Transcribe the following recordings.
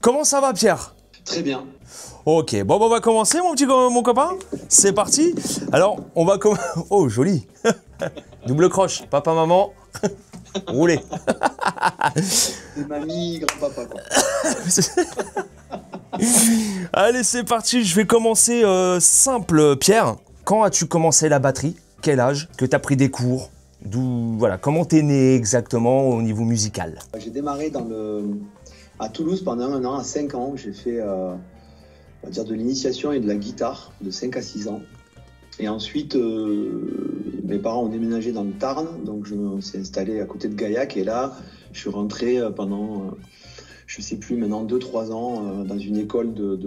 Comment ça va, Pierre? Très bien. Ok, bon, on va commencer, mon copain. C'est parti. Alors, on va commencer. Oh, joli. Double croche, papa, maman. Roulez. C'est mamie, grand-papa, quoi. Allez, c'est parti. Je vais commencer simple, Pierre. Quand as-tu commencé la batterie? Quel âge? Que tu as pris des cours? Voilà, comment t'es né exactement au niveau musical? J'ai démarré à Toulouse pendant un an, à 5 ans. J'ai fait on va dire de l'initiation et de la guitare de 5 à 6 ans. Et ensuite, mes parents ont déménagé dans le Tarn, donc on s'est installé à côté de Gaillac. Et là, je suis rentré pendant, je sais plus maintenant, 2-3 ans dans une école de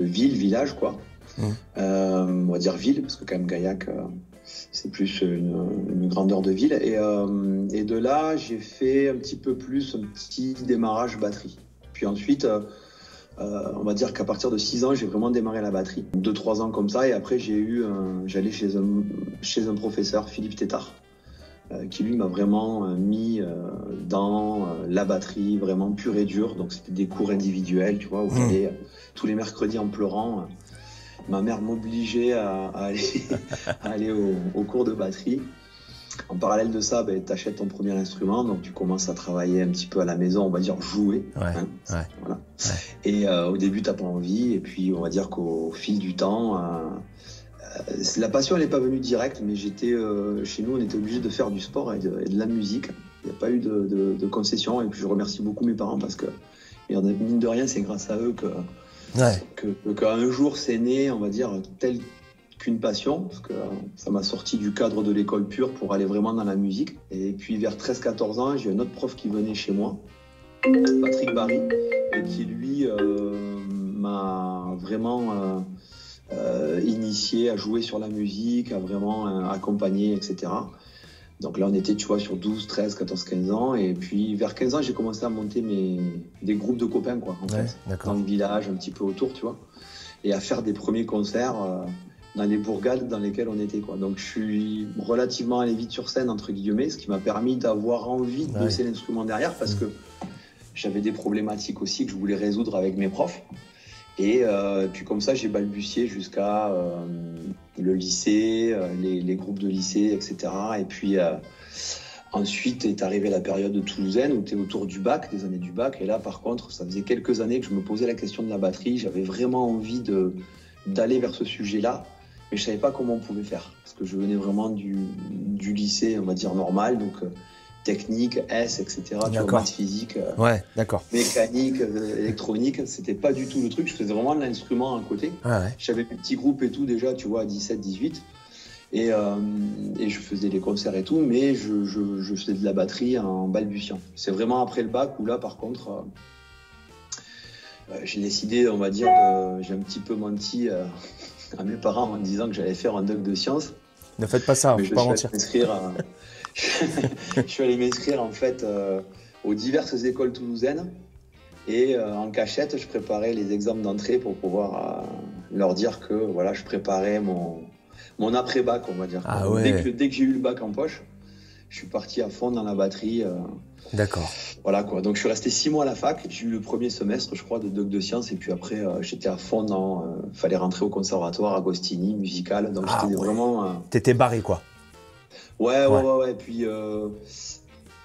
village, quoi. On va dire ville, parce que quand même Gaillac, c'est plus une grandeur de ville. Et de là, j'ai fait un petit démarrage batterie. Puis ensuite, on va dire qu'à partir de 6 ans, j'ai vraiment démarré la batterie. 2-3 ans comme ça, et après j'allais chez un professeur, Philippe Tétard, qui lui m'a vraiment mis dans la batterie, vraiment pure et dure. Donc c'était des cours individuels, tu vois, où j'allais tous les mercredis en pleurant. Ma mère m'obligeait à aller au cours de batterie. En parallèle de ça, tu achètes ton premier instrument, donc tu commences à travailler un petit peu à la maison, on va dire jouer. Voilà. Et au début, tu n'as pas envie, et puis on va dire qu'au fil du temps, la passion, elle n'est pas venue directe, mais chez nous, on était obligé de faire du sport et de la musique. Il n'y a pas eu de concession, et puis je remercie beaucoup mes parents parce que, mine de rien, c'est grâce à eux qu'un jour c'est né, on va dire, tel qu'une passion, parce que ça m'a sorti du cadre de l'école pure pour aller vraiment dans la musique. Et puis vers 13-14 ans, j'ai un autre prof qui venait chez moi, Patrick Barry, et qui lui m'a vraiment initié à jouer sur la musique, à vraiment accompagner, etc. Donc là, on était, tu vois, sur 12, 13, 14, 15 ans. Et puis, vers 15 ans, j'ai commencé à monter des groupes de copains, quoi, en fait, dans le village, un petit peu autour, tu vois, et à faire des premiers concerts dans les bourgades dans lesquelles on était, quoi. Donc, je suis relativement allé vite sur scène, entre guillemets, ce qui m'a permis d'avoir envie de bosser l'instrument derrière, parce que j'avais des problématiques aussi que je voulais résoudre avec mes profs. Et puis comme ça, j'ai balbutié jusqu'à le lycée, les groupes de lycée, etc. Et puis ensuite est arrivée la période toulousaine où tu es autour du bac, des années du bac. Et là, par contre, ça faisait quelques années que je me posais la question de la batterie. J'avais vraiment envie d'aller vers ce sujet-là, mais je ne savais pas comment on pouvait faire. Parce que je venais vraiment du lycée, on va dire, normal. Donc technique, S, etc. Tu vois, maths, physique, mécanique, électronique, c'était pas du tout le truc. Je faisais vraiment de l'instrument à côté. J'avais mes petits groupes et tout déjà, tu vois, à 17, 18. Et je faisais des concerts et tout, mais je faisais de la batterie en balbutiant. C'est vraiment après le bac où là, par contre, j'ai décidé, on va dire, j'ai un petit peu menti à mes parents en disant que j'allais faire un doc de sciences. Ne faites pas ça, faut pas mentir. Je suis allé m'inscrire en fait aux diverses écoles toulousaines et en cachette, je préparais les examens d'entrée pour pouvoir leur dire que voilà, je préparais mon après-bac, on va dire. Dès que j'ai eu le bac en poche, je suis parti à fond dans la batterie. D'accord. Voilà quoi. Donc je suis resté 6 mois à la fac. J'ai eu le premier semestre, je crois, de doc de sciences et puis après j'étais à fond dans. Fallait rentrer au conservatoire Agostini, musical. Donc j'étais vraiment. T'étais barré quoi. Ouais. Puis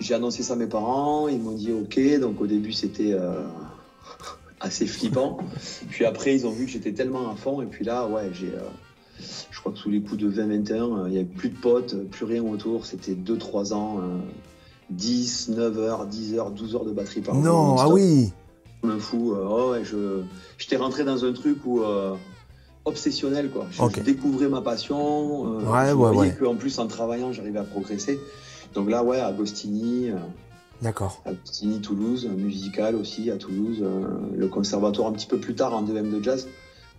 j'ai annoncé ça à mes parents, ils m'ont dit ok. Donc au début c'était assez flippant. Puis après ils ont vu que j'étais tellement à fond. Et puis là, je crois que sous les coups de 20-21, il n'y avait plus de potes, plus rien autour. C'était 2-3 ans, 10, 9 heures, 10 heures, 12 heures de batterie par jour. Non, ah oui. Un fou. J'étais rentré dans un truc où obsessionnel, quoi. Je découvrais ma passion. Je voyais qu'en plus en travaillant j'arrivais à progresser. Donc là, Agostini. D'accord. Agostini, Toulouse, musical aussi à Toulouse, le conservatoire un petit peu plus tard en 2M de jazz.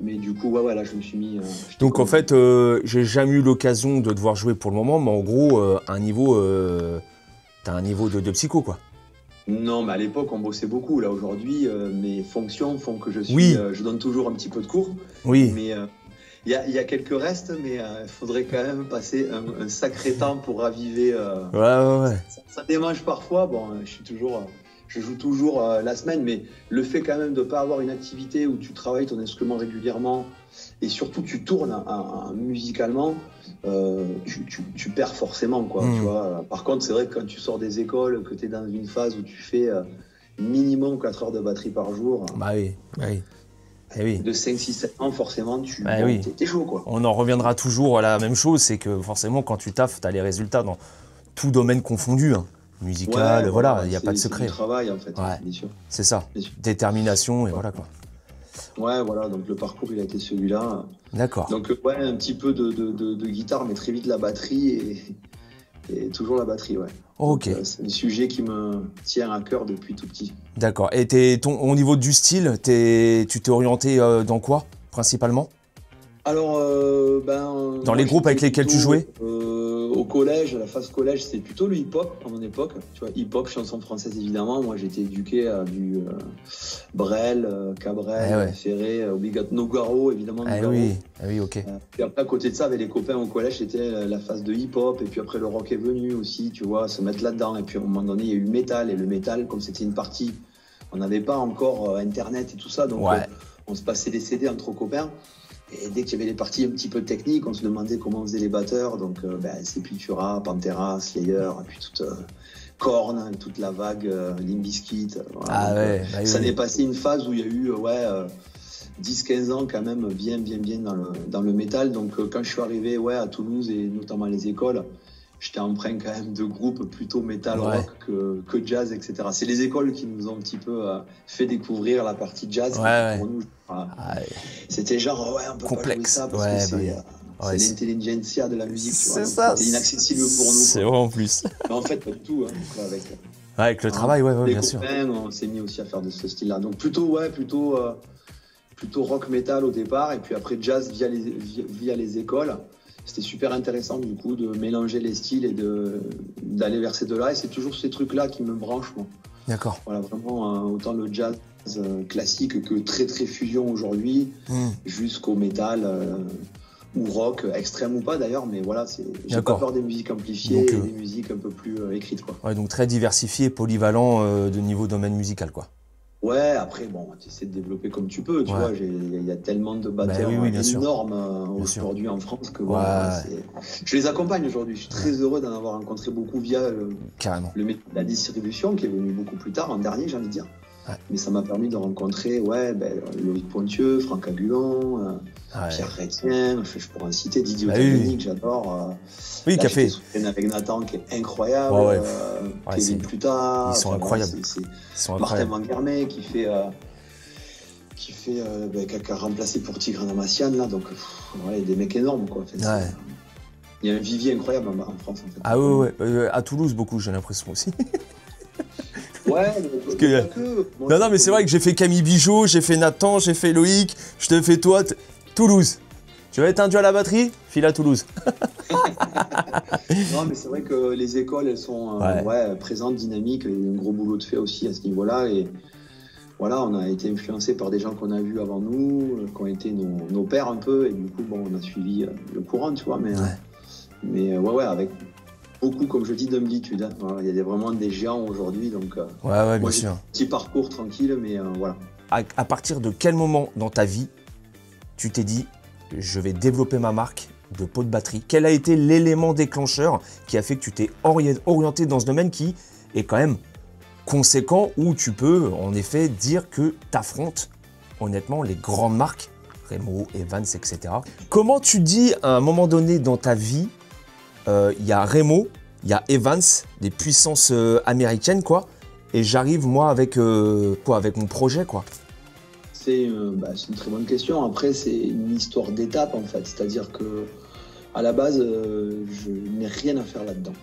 Mais du coup, là, je me suis mis. Donc en fait, j'ai jamais eu l'occasion de devoir jouer pour le moment, mais en gros, t'as un niveau de psycho, quoi. Non, mais à l'époque, on bossait beaucoup. Là, aujourd'hui, mes fonctions font que je donne toujours un petit peu de cours. Oui. Mais il y a quelques restes, mais il faudrait quand même passer un sacré temps pour raviver. Ouais. Ça démange parfois. Bon, je suis toujours je joue toujours la semaine, mais le fait quand même de ne pas avoir une activité où tu travailles ton instrument régulièrement et surtout tu tournes musicalement, tu perds forcément, quoi. Tu vois. Par contre, c'est vrai que quand tu sors des écoles, que tu es dans une phase où tu fais minimum 4 heures de batterie par jour, bah oui, bah oui. Eh oui. de 5, 6, 7 ans, forcément, t'es chaud, quoi. On en reviendra toujours à la même chose, c'est que forcément, quand tu taffes, tu as les résultats dans tout domaine confondu. Hein. Musical, voilà, il n'y a pas de secret. C'est du travail, en fait, ouais. bien sûr. C'est ça, détermination, et voilà, quoi. Ouais, voilà, donc le parcours, il a été celui-là. D'accord. Donc, ouais, un petit peu de guitare, mais très vite la batterie, et toujours la batterie, ouais. Ok. C'est un sujet qui me tient à cœur depuis tout petit. D'accord. Et au niveau du style, tu t'es orienté dans quoi, principalement? Alors, dans les groupes avec lesquels tu jouais? Au collège, à la phase collège, c'était plutôt le hip-hop à mon époque. Tu vois, hip-hop, chanson française évidemment. Moi, j'ai été éduqué à du Brel, Cabrel, Ferré, Obligato, Nogaro, évidemment. Nogaro. Oui, ok. Puis après, à côté de ça, avec les copains au collège, c'était la phase de hip-hop. Et puis après, le rock est venu aussi, tu vois, se mettre là-dedans. Et puis à un moment donné, il y a eu le métal. Et le métal, comme c'était une partie, on n'avait pas encore Internet et tout ça. Donc, on se passait des CD entre copains. Et dès qu'il y avait les parties un petit peu techniques, on se demandait comment on faisait les batteurs. Donc, Sepultura, Pantera, Slayer, et puis toute Korn, toute la vague Limp Bizkit. Voilà. Ça n'est passé une phase où il y a eu 10-15 ans quand même bien dans le métal. Donc, quand je suis arrivé à Toulouse et notamment les écoles, j'étais empreint quand même de groupes plutôt métal rock que jazz, etc. C'est les écoles qui nous ont un petit peu fait découvrir la partie jazz. Pour nous, c'était genre, on peut complexe. Pas jouer ça parce que c'est l'intelligentsia de la musique. C'est ça. C'est inaccessible pour nous. C'est vrai en plus. Mais en fait, pas du tout. Avec le travail, bien sûr. On s'est mis aussi à faire de ce style-là. Donc plutôt rock metal au départ, et puis après jazz via les écoles. C'était super intéressant du coup de mélanger les styles et d'aller vers ces deux-là. Et c'est toujours ces trucs-là qui me branchent, moi. D'accord. Voilà, vraiment autant le jazz classique que très très fusion aujourd'hui, jusqu'au métal ou rock, extrême ou pas d'ailleurs. Mais voilà, j'ai pas peur des musiques amplifiées et des musiques un peu plus écrites, quoi. Ouais, donc très diversifié, polyvalent de niveau domaine musical, quoi. Ouais, après, tu essaies de développer comme tu peux, tu vois, il y a tellement de batteurs énormes aujourd'hui en France que je les accompagne aujourd'hui. Je suis très heureux d'en avoir rencontré beaucoup via la distribution qui est venue beaucoup plus tard, en dernier, j'ai envie de dire. Ouais. Mais ça m'a permis de rencontrer Loïc Pontieux, Franck Agulon, Pierre Rétien, je pourrais en citer, Didier Ottavini, que j'adore. Oui, qui a fait avec Nathan, qui est incroyable. Kevin Pluta. Ils sont incroyables. Martin Manguermet qui a remplacé pour Tigran Amassian, là. Donc, des mecs énormes, quoi. En fait, il y a un vivier incroyable en France, en fait. Ah ouais. À Toulouse, beaucoup, j'ai l'impression aussi. Non, mais c'est vrai que j'ai fait Camille Bijoux, j'ai fait Nathan, j'ai fait Loïc, je te fais toi, Toulouse. Tu veux être un dieu à la batterie? File à Toulouse. Non, mais c'est vrai que les écoles, elles sont présentes, dynamiques. Il y a eu un gros boulot de fait aussi à ce niveau-là. Et voilà, on a été influencés par des gens qu'on a vus avant nous, qui ont été nos pères un peu. Et du coup, on a suivi le courant, tu vois. Mais avec beaucoup, comme je dis, d'humilitude. Hein. Voilà, il y a vraiment des géants aujourd'hui. Donc, bien sûr. Un petit parcours tranquille, mais voilà. À partir de quel moment dans ta vie tu t'es dit je vais développer ma marque de pot de batterie? Quel a été l'élément déclencheur qui a fait que tu t'es orienté dans ce domaine qui est quand même conséquent, où tu peux en effet dire que tu affrontes honnêtement les grandes marques, Remo, Evans, etc. Comment tu dis à un moment donné dans ta vie, il y a Remo, il y a Evans, des puissances américaines, quoi, et j'arrive moi avec mon projet, quoi? C'est une très bonne question. Après, c'est une histoire d'étape, en fait. C'est-à-dire que à la base, je n'ai rien à faire là-dedans.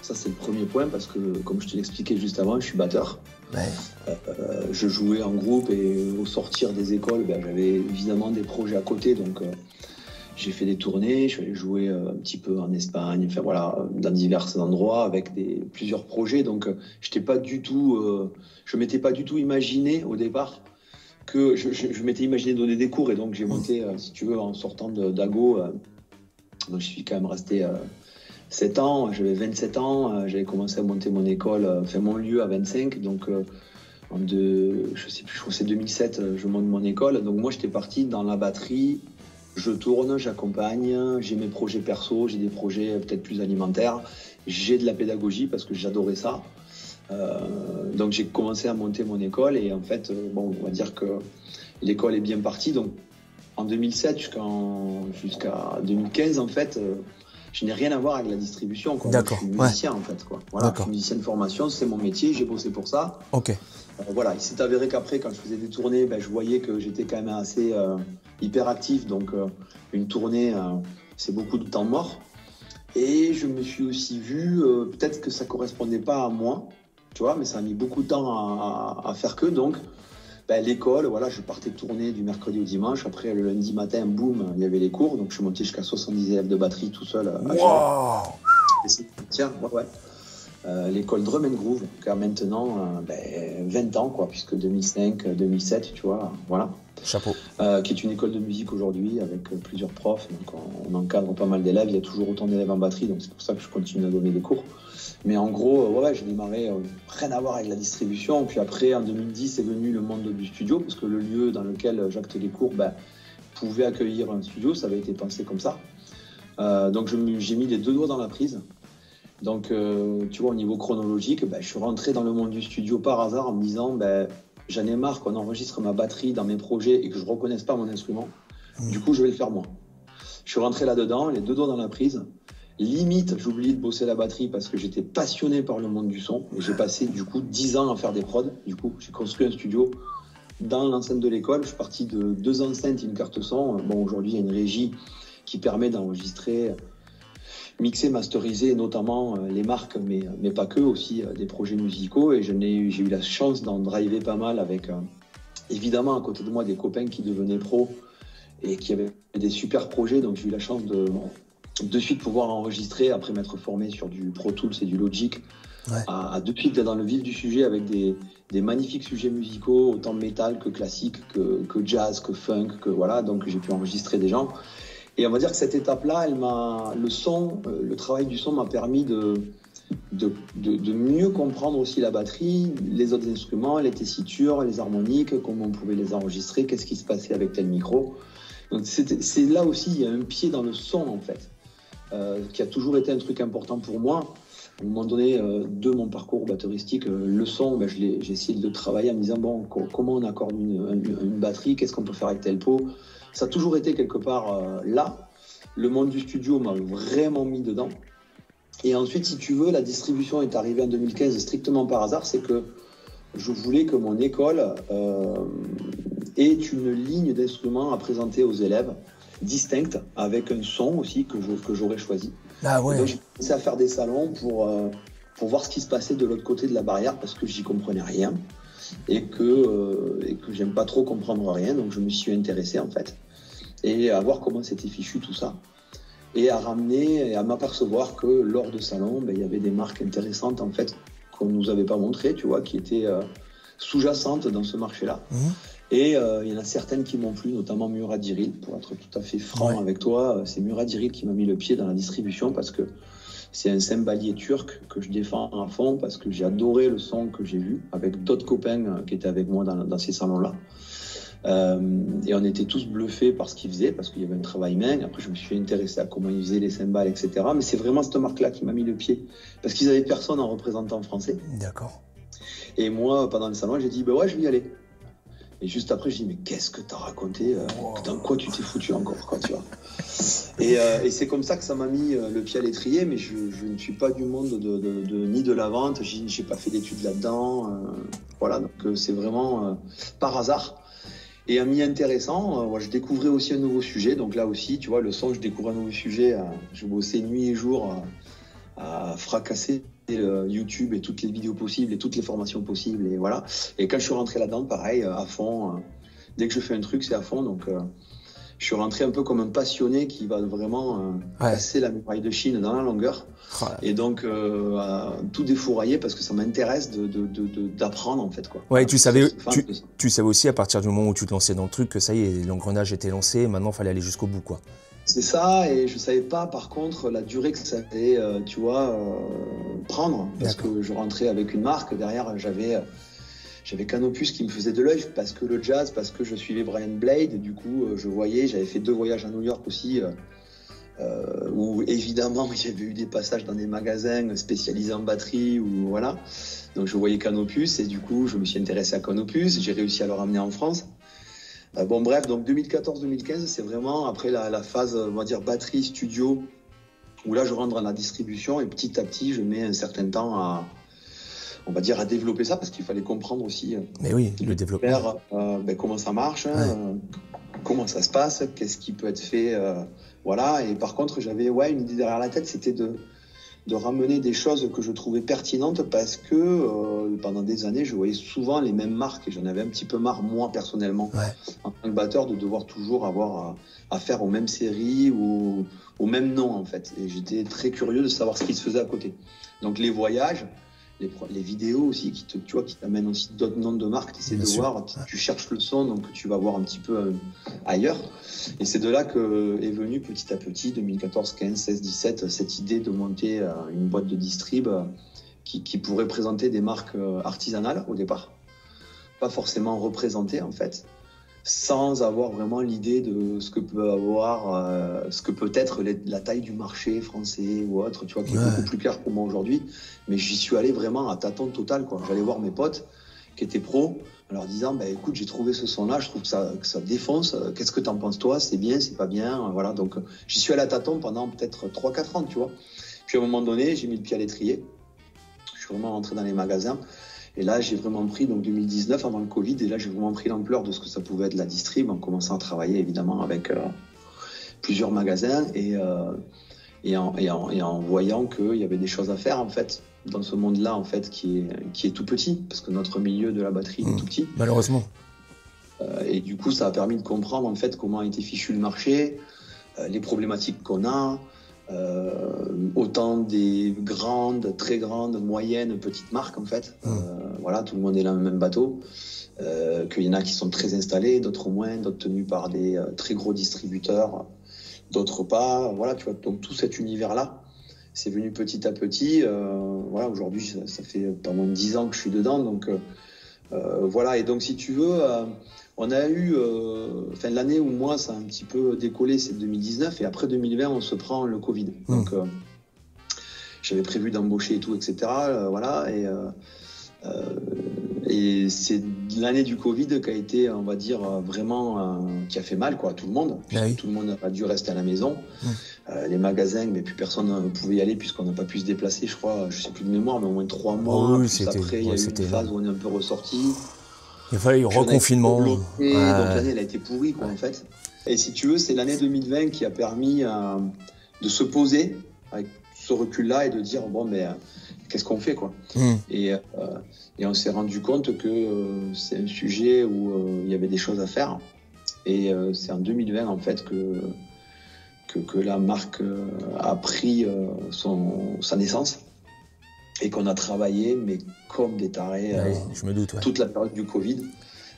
Ça, c'est le premier point, parce que, comme je te l'expliquais juste avant, je suis batteur. Je jouais en groupe, et au sortir des écoles, j'avais évidemment des projets à côté. Donc, j'ai fait des tournées, je suis allé jouer un petit peu en Espagne, dans divers endroits avec plusieurs projets. Donc, je m'étais pas du tout imaginé au départ que je m'étais imaginé donner des cours, et donc j'ai monté, si tu veux, en sortant d'Ago. Donc je suis quand même resté 7 ans, j'avais 27 ans, j'avais commencé à monter mon école, enfin mon lieu à 25, donc je sais plus, je crois que c'est 2007, je monte mon école. Donc moi j'étais parti dans la batterie, je tourne, j'accompagne, j'ai mes projets perso, j'ai des projets peut-être plus alimentaires, j'ai de la pédagogie parce que j'adorais ça. Donc j'ai commencé à monter mon école et en fait, bon, on va dire que l'école est bien partie. Donc en 2007 jusqu'à 2015, en fait, je n'ai rien à voir avec la distribution, quoi. D'accord. Je suis musicien, en fait, quoi. Voilà, je suis musicien de formation, c'est mon métier, j'ai bossé pour ça. Ok. Voilà, il s'est avéré qu'après, quand je faisais des tournées, je voyais que j'étais quand même assez hyperactif. Donc une tournée, c'est beaucoup de temps mort. Et je me suis aussi vu, peut-être que ça correspondait pas à moi, tu vois, mais ça a mis beaucoup de temps à faire que. Donc l'école, voilà, je partais tourner du mercredi au dimanche. Après, le lundi matin, boum, il y avait les cours. Donc je suis monté jusqu'à 70 élèves de batterie tout seul. Wow. Tiens, ouais. L'école Drum and Groove, qui a maintenant 20 ans, quoi, puisque 2005, 2007, tu vois, voilà. Chapeau. Qui est une école de musique aujourd'hui avec plusieurs profs. Donc on encadre pas mal d'élèves. Il y a toujours autant d'élèves en batterie, donc c'est pour ça que je continue à donner des cours. Mais en gros, j'ai démarré rien à voir avec la distribution. Puis après, en 2010, est venu le monde du studio, parce que le lieu dans lequel j'acte les cours pouvait accueillir un studio. Ça avait été pensé comme ça. Donc j'ai mis les deux doigts dans la prise. Donc, tu vois, au niveau chronologique, je suis rentré dans le monde du studio par hasard en me disant, j'en ai marre qu'on enregistre ma batterie dans mes projets et que je ne reconnaisse pas mon instrument. Du coup, je vais le faire moi. Je suis rentré là-dedans, les deux doigts dans la prise. Limite, j'ai oublié de bosser la batterie parce que j'étais passionné par le monde du son. Et j'ai passé, du coup, 10 ans à faire des prods. Du coup, j'ai construit un studio dans l'enceinte de l'école. Je suis parti de 2 enceintes et une carte son. Bon, aujourd'hui, il y a une régie qui permet d'enregistrer, mixer, masteriser notamment les marques, mais pas que, aussi des projets musicaux. Et j'ai eu la chance d'en driver pas mal avec, évidemment, à côté de moi, des copains qui devenaient pros et qui avaient des super projets. Donc j'ai eu la chance de suite pouvoir enregistrer, après m'être formé sur du Pro Tools et du Logic, à de suite être dans le vif du sujet avec des magnifiques sujets musicaux, autant métal que classique, que jazz, que funk, que voilà. Donc j'ai pu enregistrer des gens. Et on va dire que cette étape-là, le travail du son m'a permis de mieux comprendre aussi la batterie, les autres instruments, les tessitures, les harmoniques, comment on pouvait les enregistrer, qu'est-ce qui se passait avec tel micro. Donc c'est là aussi, il y a un pied dans le son en fait, qui a toujours été un truc important pour moi. À un moment donné de mon parcours batteristique, le son, j'ai essayé de le travailler en me disant, bon, comment on accorde une batterie, qu'est-ce qu'on peut faire avec tel pot. Ça a toujours été quelque part là. Le monde du studio m'a vraiment mis dedans. Et ensuite, si tu veux, la distribution est arrivée en 2015 strictement par hasard. C'est que je voulais que mon école ait une ligne d'instruments à présenter aux élèves, distincte, avec un son aussi que j'aurais choisi. Ah ouais. Et donc j'ai commencé à faire des salons pour voir ce qui se passait de l'autre côté de la barrière, parce que j'y comprenais rien et que j'aime pas trop comprendre rien. Donc je me suis intéressé en fait, et à voir comment c'était fichu tout ça, et à ramener et à m'apercevoir que lors de salons, il y avait des marques intéressantes en fait qu'on nous avait pas montrées, tu vois, qui étaient sous-jacentes dans ce marché-là. Et il y en a certaines qui m'ont plu, notamment Murad Diril. Pour être tout à fait franc avec toi, c'est Murad Diril qui m'a mis le pied dans la distribution, parce que c'est un cymbalier turc que je défends à fond, parce que j'ai adoré le son que j'ai vu avec d'autres copains qui étaient avec moi dans ces salons-là. Et on était tous bluffés par ce qu'il faisait, parce qu'il y avait un travail main. Après, je me suis intéressé à comment ils faisaient les cymbales, etc. Mais c'est vraiment cette marque-là qui m'a mis le pied, parce qu'ils n'avaient personne en représentant français. D'accord. Et moi, pendant le salon, j'ai dit, ouais, je vais y aller. Et juste après, je dis, mais qu'est-ce que t'as raconté, dans quoi tu t'es foutu encore, quoi, tu vois. Et c'est comme ça que ça m'a mis le pied à l'étrier, mais je ne suis pas du monde ni de la vente, j'ai pas fait d'études là-dedans, voilà, donc c'est vraiment par hasard. Et un mi intéressant, je découvrais aussi un nouveau sujet, donc là aussi, tu vois, le son, je découvre un nouveau sujet, je bossais nuit et jour à fracasser YouTube et toutes les vidéos possibles et toutes les formations possibles, et voilà. Et quand je suis rentré là-dedans, pareil, à fond, dès que je fais un truc, c'est à fond, donc je suis rentré un peu comme un passionné qui va vraiment casser la muraille de Chine dans la longueur, et donc tout défourailler, parce que ça m'intéresse d'apprendre en fait, quoi. Ouais, tu savais aussi à partir du moment où tu te lançais dans le truc que ça y est, l'engrenage était lancé, maintenant il fallait aller jusqu'au bout, quoi. C'est ça, et je savais pas par contre la durée que ça allait, tu vois, prendre, parce que je rentrais avec une marque, derrière j'avais Canopus qui me faisait de l'œil, parce que le jazz, parce que je suivais Brian Blade, du coup je voyais, j'avais fait 2 voyages à New York aussi, où évidemment il y avait eu des passages dans des magasins spécialisés en batterie, ou voilà, donc je voyais Canopus, et du coup je me suis intéressé à Canopus, j'ai réussi à le ramener en France. Bon bref, donc 2014-2015, c'est vraiment après la phase, on va dire, batterie studio, où là je rentre dans la distribution et petit à petit je mets un certain temps à, on va dire, à développer ça, parce qu'il fallait comprendre aussi mais oui, le développement. Comment ça marche, comment ça se passe, qu'est-ce qui peut être fait, voilà. Et par contre j'avais une idée derrière la tête, c'était de ramener des choses que je trouvais pertinentes, parce que pendant des années, je voyais souvent les mêmes marques et j'en avais un petit peu marre, moi, personnellement, en tant que batteur, de devoir toujours avoir affaire aux mêmes séries ou au même nom, en fait. Et j'étais très curieux de savoir ce qui se faisait à côté. Donc les voyages, les vidéos aussi, tu vois, qui t'amènent aussi d'autres noms de marques, tu essaies de voir, tu cherches le son, donc tu vas voir un petit peu ailleurs. Et c'est de là que est venue petit à petit, 2014, 15, 16, 17, cette idée de monter une boîte de distrib qui pourrait présenter des marques artisanales au départ, pas forcément représentées en fait, sans avoir vraiment l'idée de ce que peut avoir, ce que peut être la taille du marché français ou autre, tu vois, qui est beaucoup plus clair pour moi aujourd'hui. Mais j'y suis allé vraiment à tâtons total, quoi. J'allais voir mes potes qui étaient pros, en leur disant, écoute, j'ai trouvé ce son-là, je trouve que ça défonce, qu'est-ce que t'en penses toi, c'est bien, c'est pas bien, voilà. Donc j'y suis allé à tâtons pendant peut-être 3-4 ans, tu vois. Puis à un moment donné, j'ai mis le pied à l'étrier, je suis vraiment rentré dans les magasins. Et là, j'ai vraiment pris, donc 2019, avant le Covid, et là, j'ai vraiment pris l'ampleur de ce que ça pouvait être la distrib, en commençant à travailler, évidemment, avec plusieurs magasins, et en voyant qu'il y avait des choses à faire, en fait, dans ce monde-là, en fait, qui est tout petit, parce que notre milieu de la batterie est tout petit. Malheureusement. Et du coup, ça a permis de comprendre, en fait, comment a été fichu le marché, les problématiques qu'on a, autant des grandes, très grandes, moyennes, petites marques en fait. Voilà, tout le monde est dans le même bateau. Qu'il y en a qui sont très installés, d'autres moins, d'autres tenus par des très gros distributeurs, d'autres pas. Voilà, tu vois. Donc tout cet univers-là, c'est venu petit à petit. Voilà, aujourd'hui, ça fait pas moins de 10 ans que je suis dedans. Donc voilà. Et donc si tu veux. On a eu, l'année où moi ça a un petit peu décollé, c'est 2019, et après 2020 on se prend le Covid. Donc j'avais prévu d'embaucher et tout, etc. Voilà, et c'est l'année du Covid qui a été, on va dire, vraiment qui a fait mal, quoi, à tout le monde. Tout le monde a dû rester à la maison. Les magasins, mais plus personne ne pouvait y aller puisqu'on n'a pas pu se déplacer, je crois, je sais plus de mémoire, mais au moins 3 mois. Après, il y a eu une phase où on est un peu ressorti. Il fallait reconfinement. Donc l'année, elle a été pourrie, quoi, en fait. Et si tu veux, c'est l'année 2020 qui a permis de se poser avec ce recul-là et de dire, bon, mais qu'est-ce qu'on fait, quoi. Et on s'est rendu compte que c'est un sujet où il y avait des choses à faire. Et c'est en 2020, en fait, que la marque a pris sa naissance. Et qu'on a travaillé, mais comme des tarés, je me doute, toute la période du Covid,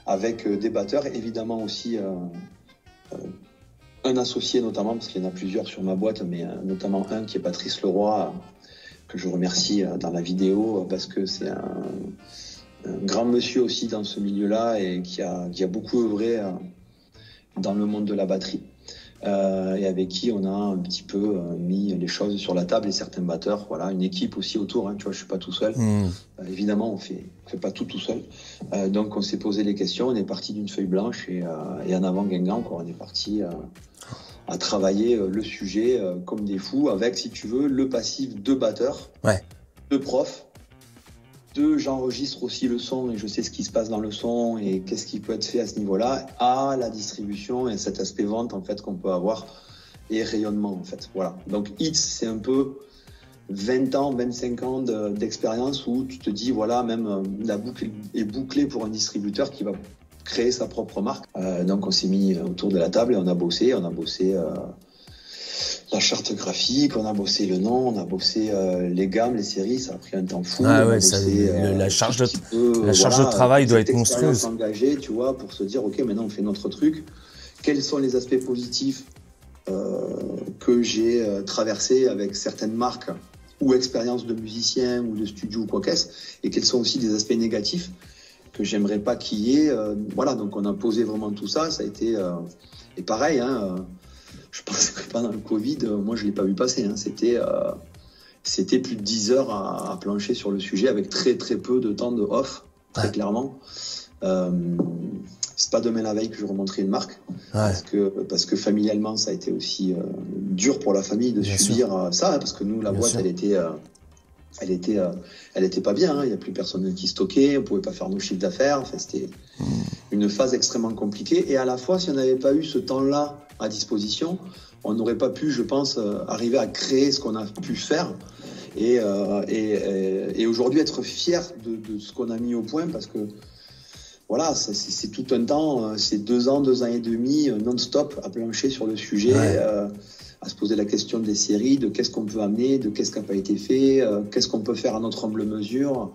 avec des batteurs, évidemment aussi un associé notamment, parce qu'il y en a plusieurs sur ma boîte, mais notamment un qui est Patrice Leroy, que je remercie dans la vidéo, parce que c'est un grand monsieur aussi dans ce milieu-là, et qui a beaucoup œuvré dans le monde de la batterie. Et avec qui on a un petit peu mis les choses sur la table, et certains batteurs, voilà, une équipe aussi autour, tu vois, je suis pas tout seul. Évidemment, on fait pas tout seul. Donc on s'est posé les questions, on est parti d'une feuille blanche et en avant Guingamp, quoi. On est parti à travailler le sujet comme des fous, avec, si tu veux, le passif de batteurs, de profs, j'enregistre aussi le son et je sais ce qui se passe dans le son et qu'est-ce qui peut être fait à ce niveau-là, à la distribution et cet aspect vente, en fait, qu'on peut avoir, et rayonnement, en fait. Voilà. Donc Hits, c'est un peu 20 ans, 25 ans d'expérience où tu te dis, voilà, même la boucle est bouclée pour un distributeur qui va créer sa propre marque. Donc on s'est mis autour de la table et on a bossé la charte graphique, on a bossé le nom, on a bossé les gammes, les séries, ça a pris un temps fou. La charge de travail doit être monstrueuse. Engagé, tu vois, pour se dire, ok, maintenant on fait notre truc. Quels sont les aspects positifs que j'ai traversées avec certaines marques ou expériences de musiciens ou de studio ou quoi qu'est-ce, et quels sont aussi des aspects négatifs que j'aimerais pas qu'il y ait. Voilà, donc on a posé vraiment tout ça. Ça a été et pareil. Je pense que pendant le Covid, moi je l'ai pas vu passer. C'était plus de 10 heures à plancher sur le sujet avec très très peu de temps de off, très clairement. C'est pas demain la veille que je remonterai une marque, parce que familialement ça a été aussi dur pour la famille de subir ça, parce que nous la boîte elle était pas bien, il y a plus personne qui stockait, on pouvait pas faire nos chiffres d'affaires, enfin, c'était une phase extrêmement compliquée, et à la fois si on n'avait pas eu ce temps-là à disposition, on n'aurait pas pu, je pense, arriver à créer ce qu'on a pu faire. Et aujourd'hui être fier de ce qu'on a mis au point, parce que voilà, c'est tout un temps, c'est 2 ans et demi non-stop à plancher sur le sujet, à se poser la question des séries, de qu'est-ce qu'on peut amener, de qu'est-ce qui n'a pas été fait, qu'est-ce qu'on peut faire à notre humble mesure.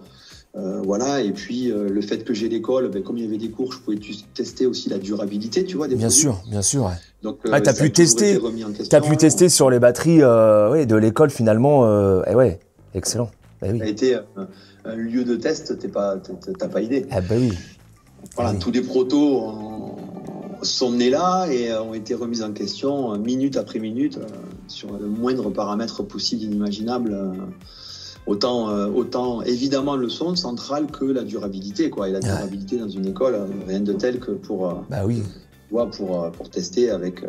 Voilà, et puis le fait que j'ai l'école, comme il y avait des cours, je pouvais tester aussi la durabilité, tu vois, des produits. Bien sûr. Ouais. Donc, t'as pu tester sur les batteries de l'école finalement. Excellent. Ça a été un lieu de test, t'as pas idée. Ah bah oui. Voilà, tous les protos sont nés là et ont été remis en question minute après minute sur le moindre paramètre possible, inimaginable. Autant évidemment le son central que la durabilité, quoi. Et la durabilité dans une école, rien de tel que pour tester avec.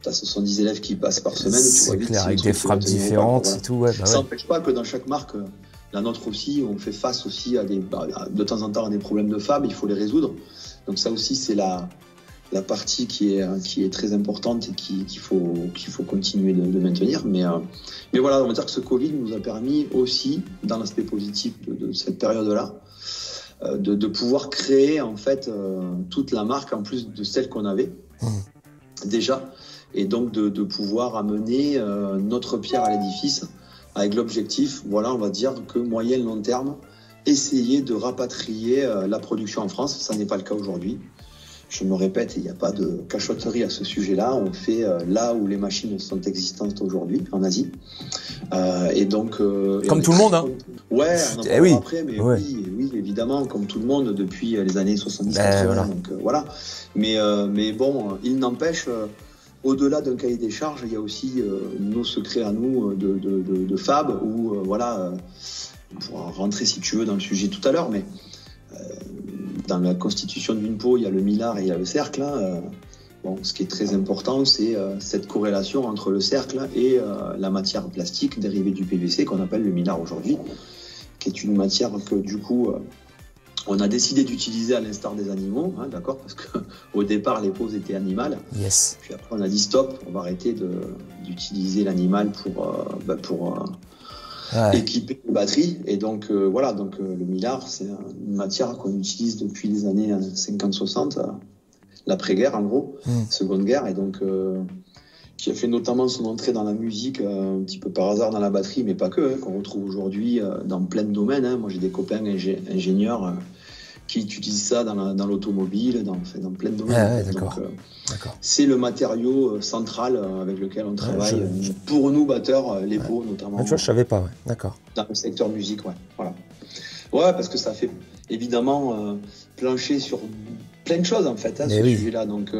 T'as 70 élèves qui passent par semaine. C'est clair, avec des frappes différentes et tout. Ça n'empêche pas que dans chaque marque, la nôtre aussi, on fait face aussi à de temps en temps à des problèmes de fab, il faut les résoudre. Donc ça aussi, c'est la partie qui est très importante et qu'il faut continuer de maintenir. Mais voilà, on va dire que ce Covid nous a permis aussi, dans l'aspect positif de cette période-là, de pouvoir créer en fait toute la marque en plus de celle qu'on avait déjà, et donc de pouvoir amener notre pierre à l'édifice avec l'objectif, voilà, on va dire que moyen long terme, essayer de rapatrier la production en France. Ça n'est pas le cas aujourd'hui. Je me répète, il n'y a pas de cachotterie à ce sujet-là. On fait là où les machines sont existantes aujourd'hui, en Asie. Et donc, comme tout le monde, hein. Ouais, on en parlera après, mais oui, évidemment, comme tout le monde depuis les années 70-80. Voilà. Donc voilà. Mais bon, il n'empêche, au-delà d'un cahier des charges, il y a aussi nos secrets à nous de fab, où voilà, on pourra rentrer si tu veux dans le sujet tout à l'heure, mais dans la constitution d'une peau, il y a le millard et il y a le cercle. Ce qui est très important, c'est cette corrélation entre le cercle et la matière plastique dérivée du PVC qu'on appelle le millard aujourd'hui, qui est une matière que du coup on a décidé d'utiliser à l'instar des animaux, d'accord, parce qu'au départ les peaux étaient animales. Yes. Puis après on a dit stop, on va arrêter d'utiliser l'animal pour équiper les batteries. Et donc voilà, le millard, c'est une matière qu'on utilise depuis les années 50-60, l'après-guerre en gros, Seconde Guerre, et donc qui a fait notamment son entrée dans la musique un petit peu par hasard dans la batterie, mais pas que, qu'on retrouve aujourd'hui dans plein de domaines. Moi j'ai des copains ingénieurs qui utilisent ça dans l'automobile, dans plein de domaines. D'accord. C'est le matériau central avec lequel on travaille pour nous batteurs, les peaux notamment. Tu vois, je savais pas, d'accord. Dans le secteur musique, voilà. Ouais, parce que ça fait évidemment plancher sur plein de choses en fait, ce sujet-là. Donc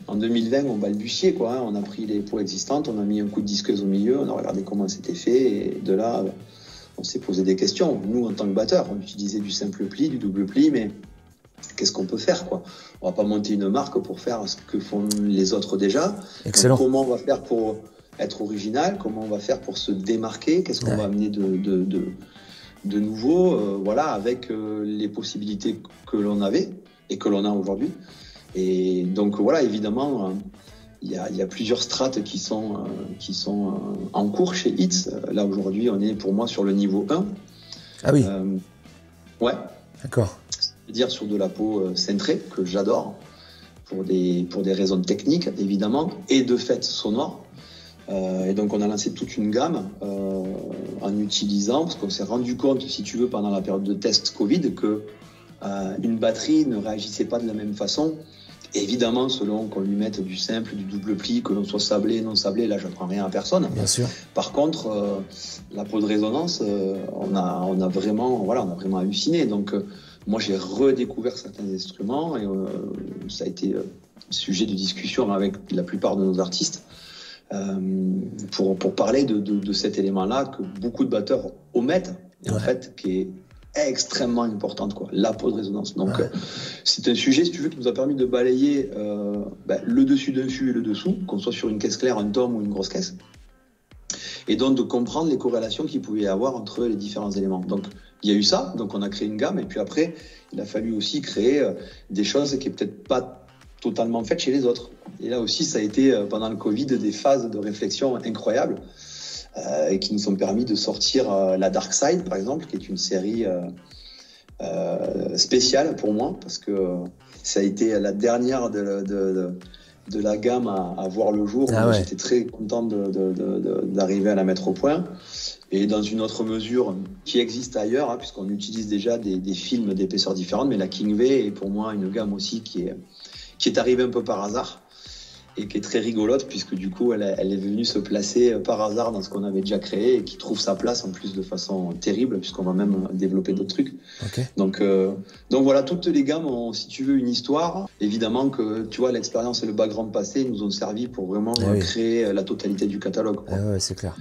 en 2020, on balbutiait, quoi. On a pris les peaux existantes, on a mis un coup de disqueuse au milieu, on a regardé comment c'était fait, et de là, on s'est posé des questions. Nous, en tant que batteurs, on utilisait du simple pli, du double pli, mais qu'est-ce qu'on peut faire, quoi? On va pas monter une marque pour faire ce que font les autres déjà. Excellent. Donc, comment on va faire pour être original? Comment on va faire pour se démarquer? Qu'est-ce qu'on va amener de nouveau, voilà, avec les possibilités que l'on avait et que l'on a aujourd'hui. Et donc voilà, évidemment, il y a plusieurs strates qui sont en cours chez Hitz. Là aujourd'hui, on est pour moi sur le niveau 1. Ah oui. Ouais. D'accord. C'est-à-dire sur de la peau cintrée, que j'adore, pour des raisons techniques évidemment, et de fait sonore. Et donc on a lancé toute une gamme en utilisant, parce qu'on s'est rendu compte, si tu veux, pendant la période de test Covid, que une batterie ne réagissait pas de la même façon Évidemment, selon qu'on lui mette du simple, du double pli, que l'on soit sablé, non sablé, là, je ne prends rien à personne. Bien sûr. Par contre, la peau de résonance, on a vraiment halluciné. Donc, moi, j'ai redécouvert certains instruments et ça a été sujet de discussion avec la plupart de nos artistes pour parler de cet élément-là que beaucoup de batteurs omettent, et en fait, qui est extrêmement importante, quoi, la peau de résonance. Donc, c'est un sujet, si tu veux, qui nous a permis de balayer le dessus d'un fût et le dessous, qu'on soit sur une caisse claire, un tom ou une grosse caisse, et donc de comprendre les corrélations qu'il pouvait y avoir entre les différents éléments. Donc, il y a eu ça, donc on a créé une gamme, et puis après, il a fallu aussi créer des choses qui n'est peut-être pas totalement faites chez les autres. Et là aussi, ça a été, pendant le Covid, des phases de réflexion incroyables, et qui nous ont permis de sortir la Dark Side, par exemple, qui est une série spéciale pour moi, parce que ça a été la dernière de la gamme à voir le jour. J'étais très content d'arriver à la mettre au point. Et dans une autre mesure qui existe ailleurs, puisqu'on utilise déjà des films d'épaisseur différente, mais la King V est pour moi une gamme aussi qui est arrivée un peu par hasard, et qui est très rigolote, puisque du coup elle est venue se placer par hasard dans ce qu'on avait déjà créé, et qui trouve sa place en plus de façon terrible, puisqu'on va même développer d'autres trucs. Donc voilà, toutes les gammes ont, si tu veux, une histoire. Évidemment que tu vois, l'expérience et le background passé nous ont servi pour vraiment créer la totalité du catalogue, quoi. C'est clair.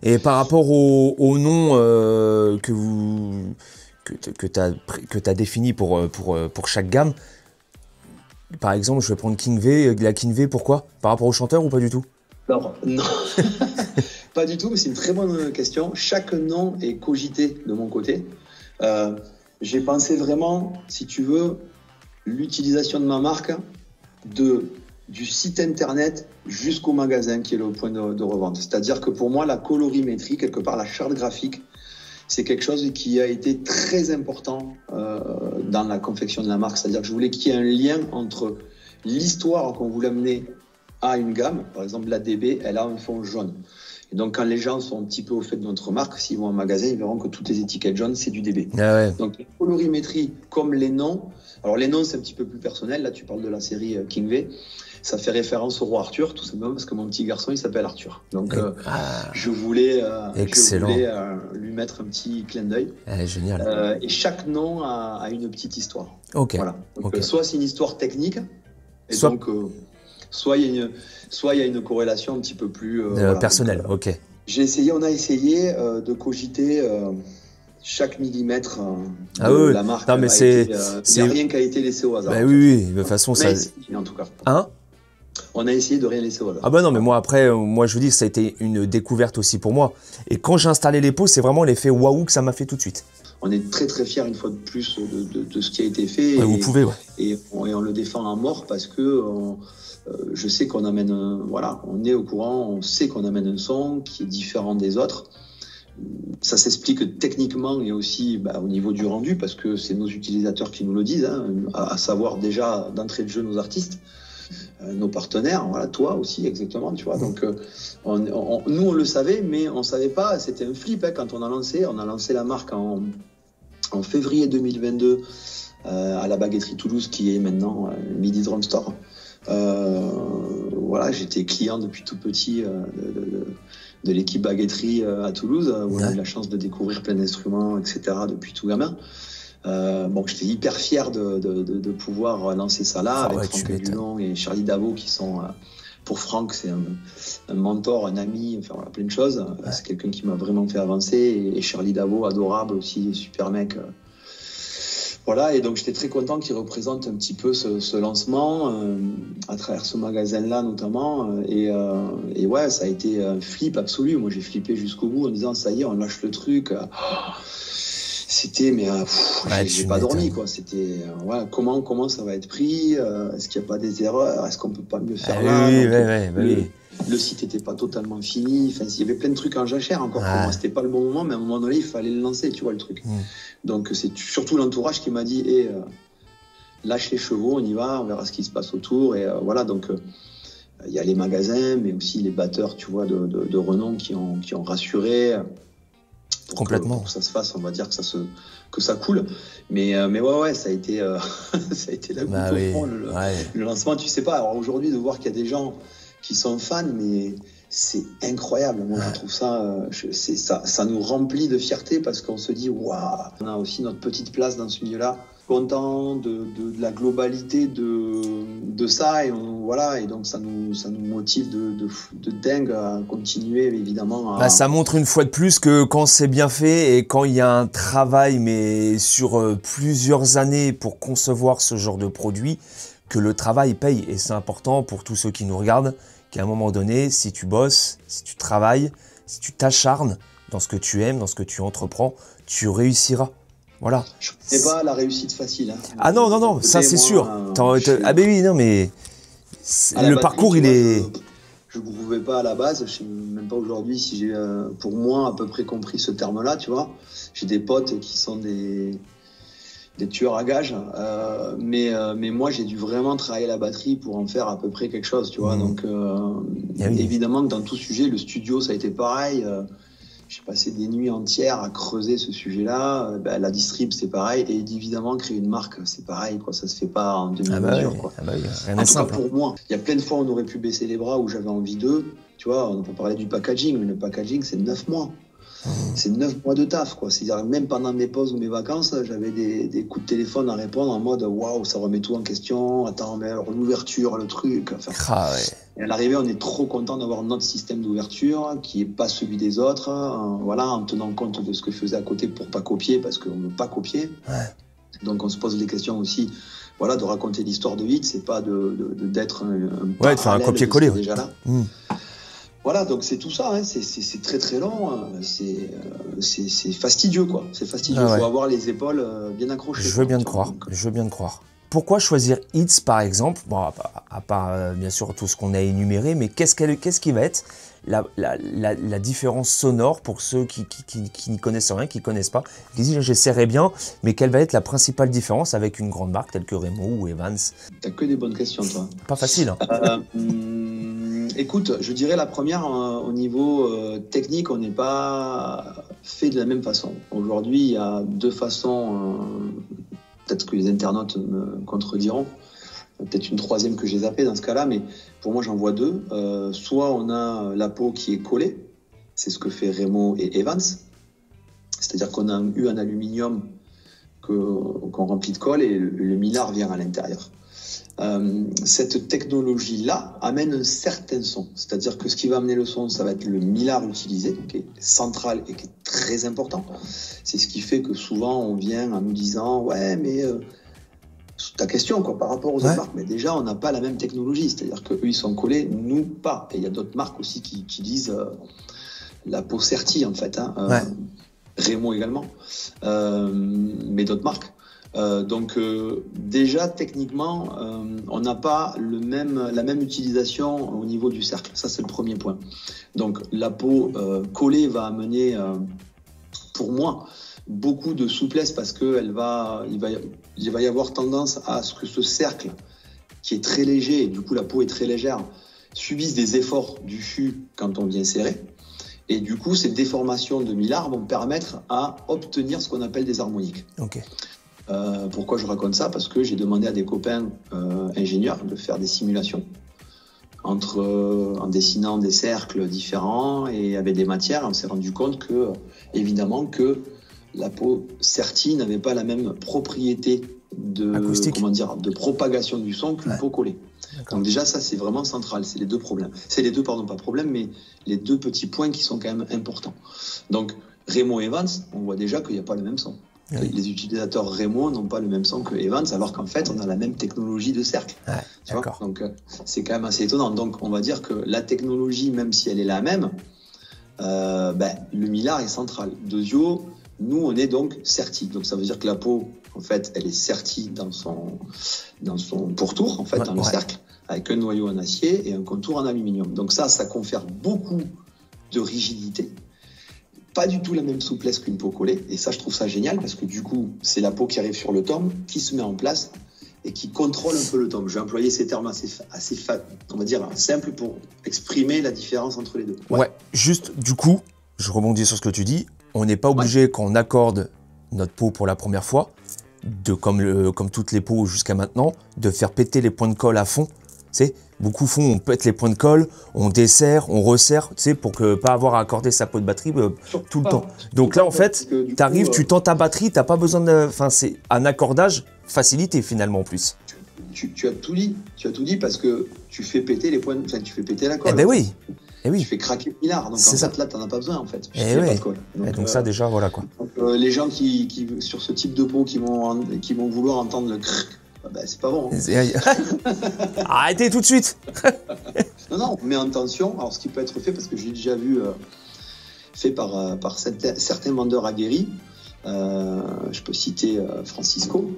Et par rapport au nom que tu as défini pour chaque gamme, par exemple, je vais prendre King V, la King V, pourquoi? Par rapport au chanteur ou pas du tout? Alors, non, pas du tout, mais c'est une très bonne question. Chaque nom est cogité de mon côté. J'ai pensé vraiment, si tu veux, l'utilisation de ma marque du site internet jusqu'au magasin qui est le point de revente. C'est-à-dire que pour moi, la colorimétrie, quelque part, la charte graphique, c'est quelque chose qui a été très important dans la confection de la marque. C'est-à-dire que je voulais qu'il y ait un lien entre l'histoire qu'on voulait amener à une gamme. Par exemple, la DB, elle a un fond jaune. Et donc, quand les gens sont un petit peu au fait de notre marque, s'ils vont en magasin, ils verront que toutes les étiquettes jaunes, c'est du DB. Donc, la colorimétrie, comme les noms. Alors, les noms, c'est un petit peu plus personnel. Là, tu parles de la série King V. Ça fait référence au roi Arthur, tout simplement parce que mon petit garçon, il s'appelle Arthur. Donc, je voulais lui mettre un petit clin d'œil. Génial. Et chaque nom a une petite histoire. Voilà. Donc, soit c'est une histoire technique, et donc soit il y a une corrélation un petit peu plus personnelle. Donc, on a essayé de cogiter chaque millimètre de la marque. Non, mais il n'y a rien qui a été laissé au hasard. Oui, de toute façon, ça. En tout cas. On a essayé de rien laisser au hasard. Ah bah non, mais moi après, je vous dis, ça a été une découverte aussi pour moi. Et quand j'ai installé les pots, c'est vraiment l'effet waouh que ça m'a fait tout de suite. On est très très fiers une fois de plus de ce qui a été fait. Vous pouvez, et on le défend à mort parce que je sais qu'on amène, on est au courant, on sait qu'on amène un son qui est différent des autres. Ça s'explique techniquement et aussi au niveau du rendu, parce que c'est nos utilisateurs qui nous le disent, à savoir déjà d'entrée de jeu nos artistes, nos partenaires, toi aussi exactement, tu vois. Donc nous on le savait, mais on savait pas, c'était un flip quand on a lancé la marque en février 2022 à la Baguetterie Toulouse, qui est maintenant Midi Drum Store. J'étais client depuis tout petit de l'équipe Baguetterie à Toulouse, où on a eu la chance de découvrir plein d'instruments, etc. depuis tout gamin. J'étais hyper fier de pouvoir lancer ça là, avec Franck Aiguillon et Charlie Davo, qui sont, pour Franck, c'est un mentor, un ami, plein de choses. C'est quelqu'un qui m'a vraiment fait avancer, et Charlie Davo, adorable aussi, super mec. Et donc j'étais très content qu'il représente un petit peu ce lancement à travers ce magasin-là notamment. Ça a été un flip absolu. Moi, j'ai flippé jusqu'au bout en disant, ça y est, on lâche le truc. C'était, j'ai pas dormi, quoi. C'était, comment ça va être pris? Est-ce qu'il n'y a pas des erreurs? Est-ce qu'on peut pas mieux faire là? Le site n'était pas totalement fini. Il y avait plein de trucs en jachère encore pour moi. C'était pas le bon moment, mais à un moment donné, il fallait le lancer, tu vois, le truc. Donc, c'est surtout l'entourage qui m'a dit, lâche les chevaux, on y va, on verra ce qui se passe autour. Et donc, il y a les magasins, mais aussi les batteurs, tu vois, de renom qui ont rassuré. Complètement. Pour que ça se fasse, on va dire que ça coule. Mais ouais, ça a été, ça a été la goutte au fond, le lancement. Tu sais pas, alors aujourd'hui, de voir qu'il y a des gens qui sont fans, mais c'est incroyable. Moi, je trouve ça nous remplit de fierté parce qu'on se dit, waouh, on a aussi notre petite place dans ce milieu-là. Content de la globalité de ça et donc ça nous motive de dingue à continuer évidemment ça montre une fois de plus que quand c'est bien fait et quand il y a un travail mais sur plusieurs années pour concevoir ce genre de produit, que le travail paye. Et c'est important pour tous ceux qui nous regardent qu'à un moment donné, si tu bosses, si tu travailles, si tu t'acharnes dans ce que tu aimes, dans ce que tu entreprends, tu réussiras. Voilà. Je ne connais pas la réussite facile. Hein. Ah non, ça c'est sûr. Ah ben oui, non mais le parcours il est... Je ne grouvais pas à la base, je ne sais même pas aujourd'hui si j'ai pour moi à peu près compris ce terme-là, tu vois. J'ai des potes qui sont des tueurs à gages, mais moi j'ai dû vraiment travailler la batterie pour en faire à peu près quelque chose, tu vois. Donc évidemment que dans tout sujet, le studio ça a été pareil. J'ai passé des nuits entières à creuser ce sujet-là. La distrib, c'est pareil. Et évidemment, créer une marque, c'est pareil, quoi. Ça se fait pas en demi-mesure, quoi. Rien n'est simple. Pour moi, il y a plein de fois où on aurait pu baisser les bras, où j'avais envie d'eux. Tu vois, on peut parler du packaging, mais le packaging, c'est 9 mois. C'est 9 mois de taf, quoi. C'est-à-dire, même pendant mes pauses ou mes vacances, j'avais des coups de téléphone à répondre en mode waouh, ça remet tout en question. Attends, mais alors l'ouverture, le truc. Enfin, Et à l'arrivée, on est trop content d'avoir notre système d'ouverture qui n'est pas celui des autres. En tenant compte de ce que je faisais à côté pour pas copier, parce qu'on ne veut pas copier. Donc, on se pose les questions aussi. De raconter l'histoire de vite, c'est pas d'être de faire un copier-coller. Déjà là. Voilà, donc c'est tout ça, hein. C'est très très long, c'est fastidieux, quoi. C'est fastidieux, il faut avoir les épaules bien accrochées. Je veux bien te croire. Pourquoi choisir Hits par exemple, à part bien sûr tout ce qu'on a énuméré, mais qu'est-ce qui va être la différence sonore pour ceux qui n'y connaissent rien, qui ne connaissent pas? J'essaierai bien, mais quelle va être la principale différence avec une grande marque telle que Remo ou Evans? T'as que des bonnes questions, toi. Pas facile, hein. Écoute, je dirais la première, au niveau technique, on n'est pas fait de la même façon. Aujourd'hui, il y a deux façons, peut-être que les internautes me contrediront, peut-être une troisième que j'ai zappée dans ce cas-là, mais pour moi, j'en vois deux. Soit on a la peau qui est collée, c'est ce que fait Remo et Evans, c'est-à-dire qu'on a eu un aluminium qu'on remplit de colle et le millard vient à l'intérieur. Cette technologie-là amène un certain son. C'est-à-dire que ce qui va amener le son, ça va être le millard utilisé, qui est central et qui est très important. C'est ce qui fait que souvent, on vient en nous disant « Ouais, mais ta question, quoi, par rapport aux autres marques, mais déjà, on n'a pas la même technologie. C'est-à-dire qu'eux, ils sont collés, nous, pas. » Et il y a d'autres marques aussi qui utilisent la peau sertie, en fait. Remo également. Mais d'autres marques. Déjà techniquement on n'a pas la même utilisation au niveau du cercle, ça c'est le premier point. Donc la peau collée va amener pour moi beaucoup de souplesse parce que il va y avoir tendance à ce que ce cercle qui est très léger, et du coup la peau est très légère, subisse des efforts du fût quand on vient serrer. Et du coup, ces déformations de millard vont permettre à obtenir ce qu'on appelle des harmoniques. Pourquoi je raconte ça? Parce que j'ai demandé à des copains ingénieurs de faire des simulations en dessinant des cercles différents et avec des matières. On s'est rendu compte que, évidemment, que la peau sertie n'avait pas la même propriété de propagation du son qu'une peau collée. Donc déjà, ça, c'est vraiment central. C'est les deux problèmes. C'est les deux, pardon, pas problèmes, mais les deux petits points qui sont quand même importants. Donc, Remo et Evans, on voit déjà qu'il n'y a pas le même son. Les utilisateurs Remo n'ont pas le même son que Evans, alors qu'en fait, on a la même technologie de cercle. Tu vois, donc, c'est quand même assez étonnant. Donc, on va dire que la technologie, même si elle est la même, le millard est central. Dosio, nous, on est donc serti. Donc, ça veut dire que la peau, en fait, elle est sertie dans son pourtour, en fait, dans le cercle, avec un noyau en acier et un contour en aluminium. Donc ça confère beaucoup de rigidité. Pas du tout la même souplesse qu'une peau collée. Et ça, je trouve ça génial parce que du coup, c'est la peau qui arrive sur le tome, qui se met en place et qui contrôle un peu le tome. Je vais employer ces termes assez on va dire, simples pour exprimer la différence entre les deux. Juste, du coup, je rebondis sur ce que tu dis. on n'est pas obligé quand on accorde notre pot pour la première fois, comme toutes les pots jusqu'à maintenant, de faire péter les points de colle à fond. Beaucoup font, on pète les points de colle, on desserre, on resserre, pour que pas avoir à accorder sa peau de batterie tout le temps. Donc là, en fait, tu arrives, tu tends ta batterie, tu n'as pas besoin de... Enfin, c'est un accordage facilité finalement en plus. Tu as tout dit parce que tu fais péter les points, tu fais péter la colle. Eh ben oui. Tu fais craquer le pinard, donc en fait là, tu n'en as pas besoin en fait. Et oui. Pas de colle. Donc ça déjà, voilà quoi. Donc, les gens qui sur ce type de pot qui vont vouloir entendre le crrr, c'est pas bon. Hein. Arrêtez tout de suite. Non, mais en tension. Alors ce qui peut être fait, parce que j'ai déjà vu fait par certains vendeurs aguerris. Je peux citer Francisco,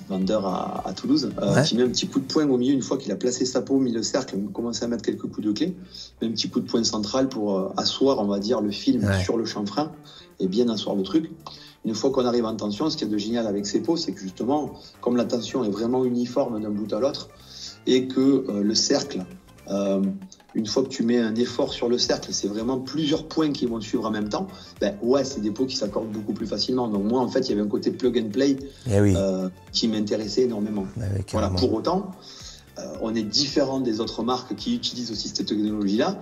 vendeur à Toulouse, qui met un petit coup de poing au milieu une fois qu'il a placé sa peau, mis le cercle, commence à mettre quelques coups de clé, met un petit coup de poing central pour asseoir, on va dire, le film sur le chanfrein et bien asseoir le truc. Une fois qu'on arrive en tension, ce qu'il y a de génial avec ces pots, c'est que justement, comme la tension est vraiment uniforme d'un bout à l'autre et que le cercle, une fois que tu mets un effort sur le cercle, c'est vraiment plusieurs points qui vont suivre en même temps, c'est des pots qui s'accordent beaucoup plus facilement. Donc moi, en fait, il y avait un côté plug and play qui m'intéressait énormément. Voilà. Pour autant, on est différent des autres marques qui utilisent aussi cette technologie-là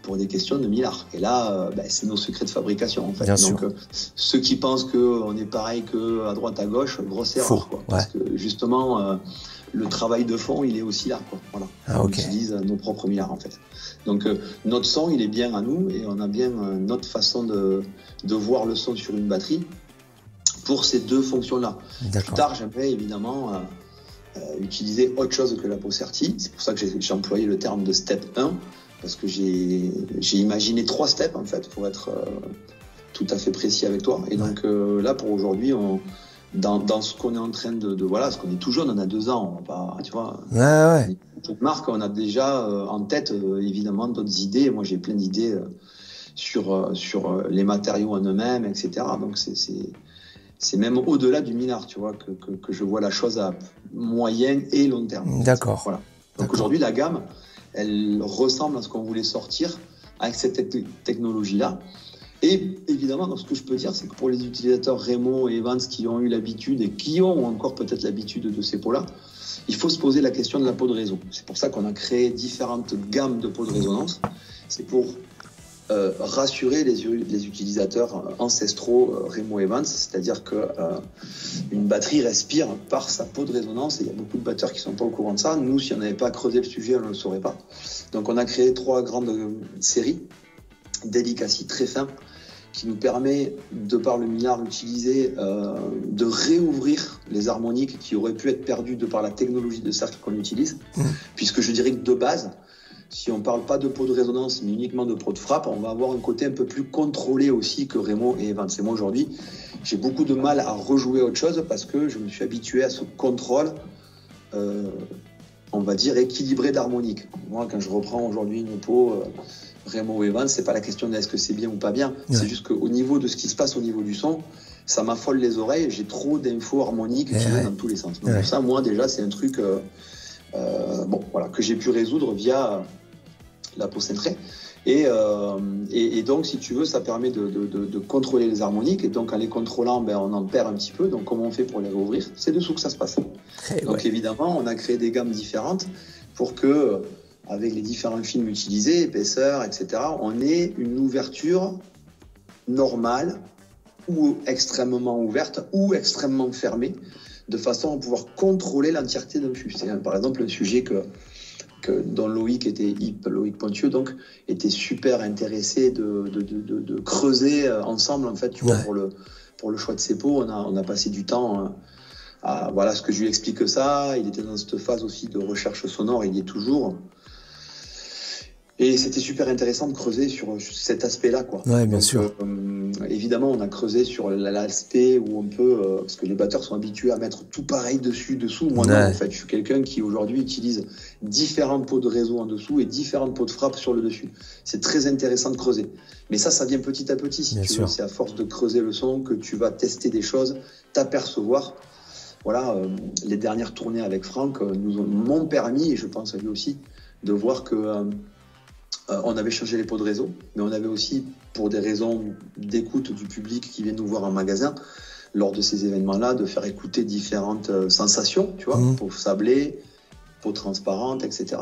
pour des questions de millard. Et là, c'est nos secrets de fabrication, en fait. Donc, ceux qui pensent qu'on est pareil qu'à droite, à gauche, grosse erreur, quoi. Parce que justement... le travail de fond, il est aussi là, quoi. Voilà. On utilise nos propres millards, en fait. Donc, notre son, il est bien à nous et on a bien notre façon de voir le son sur une batterie pour ces deux fonctions-là. Plus tard, j'aimerais évidemment utiliser autre chose que la peau sertie. C'est pour ça que j'ai employé le terme de step 1, parce que j'ai imaginé 3 steps, en fait, pour être tout à fait précis avec toi. Et donc, là, pour aujourd'hui, dans ce qu'on est en train de voilà, parce qu'on est tout jeune, on a 2 ans, on va pas, tu vois. Cette marque, on a déjà en tête évidemment d'autres idées. Moi, j'ai plein d'idées sur les matériaux en eux-mêmes, etc. Donc c'est même au-delà du millard, tu vois, que je vois la chose à moyen et long terme. D'accord. Voilà. Donc aujourd'hui, la gamme, elle ressemble à ce qu'on voulait sortir avec cette technologie-là. Et évidemment, donc, ce que je peux dire, c'est que pour les utilisateurs Remo et Evans qui ont eu l'habitude et qui ont encore peut-être l'habitude de ces pots-là, il faut se poser la question de la peau de réseau. C'est pour ça qu'on a créé différentes gammes de peaux de résonance. C'est pour rassurer les utilisateurs ancestraux Remo et Evans, c'est-à-dire qu'une batterie respire par sa peau de résonance, et il y a beaucoup de batteurs qui ne sont pas au courant de ça. Nous, si on n'avait pas creusé le sujet, on ne le saurait pas. Donc on a créé 3 grandes séries, Delicacy très fin, qui nous permet, de par le millard utilisé, de réouvrir les harmoniques qui auraient pu être perdues de par la technologie de cercle qu'on utilise. Puisque je dirais que de base, si on ne parle pas de peau de résonance, mais uniquement de peau de frappe, on va avoir un côté un peu plus contrôlé aussi que Remo et Evans. Et moi aujourd'hui, j'ai beaucoup de mal à rejouer autre chose parce que je me suis habitué à ce contrôle, on va dire, équilibré d'harmonique. Moi, quand je reprends aujourd'hui une peau... Remo ou Evans, c'est pas la question de est-ce que c'est bien ou pas bien, c'est juste qu'au niveau de ce qui se passe au niveau du son, ça m'affole les oreilles, j'ai trop d'infos harmoniques qui vont dans tous les sens. Donc ça, moi déjà, c'est un truc que j'ai pu résoudre via la peau cintrée. Et donc, si tu veux, ça permet de contrôler les harmoniques, et donc en les contrôlant, on en perd un petit peu. Donc comment on fait pour les réouvrir? C'est dessous que ça se passe. Donc évidemment, on a créé des gammes différentes pour que avec les différents films utilisés, épaisseur, etc., on ait une ouverture normale ou extrêmement ouverte ou extrêmement fermée, de façon à pouvoir contrôler l'entièreté d'un fût. C'est par exemple un sujet dont Loïc Pontieux, donc, était super intéressé de creuser ensemble, en fait, tu vois, pour le choix de ses pots. On a passé du temps à voilà, ce que je lui explique ça. Il était dans cette phase aussi de recherche sonore, il y est toujours. Et c'était super intéressant de creuser sur cet aspect-là, quoi. Ouais, bien sûr. Évidemment, on a creusé sur l'aspect où on peut, parce que les batteurs sont habitués à mettre tout pareil dessus, dessous. Moi, non, en fait, je suis quelqu'un qui aujourd'hui utilise différentes peaux de réseau en dessous et différentes peaux de frappe sur le dessus. C'est très intéressant de creuser. Mais ça vient petit à petit, si tu veux. C'est à force de creuser le son que tu vas tester des choses, t'apercevoir. Voilà, les dernières tournées avec Franck m'ont permis, et je pense à lui aussi, de voir que On avait changé les pots de réseau, mais on avait aussi, pour des raisons d'écoute du public qui vient nous voir en magasin, lors de ces événements-là, de faire écouter différentes sensations, tu vois, peau sablée, peau transparente, etc.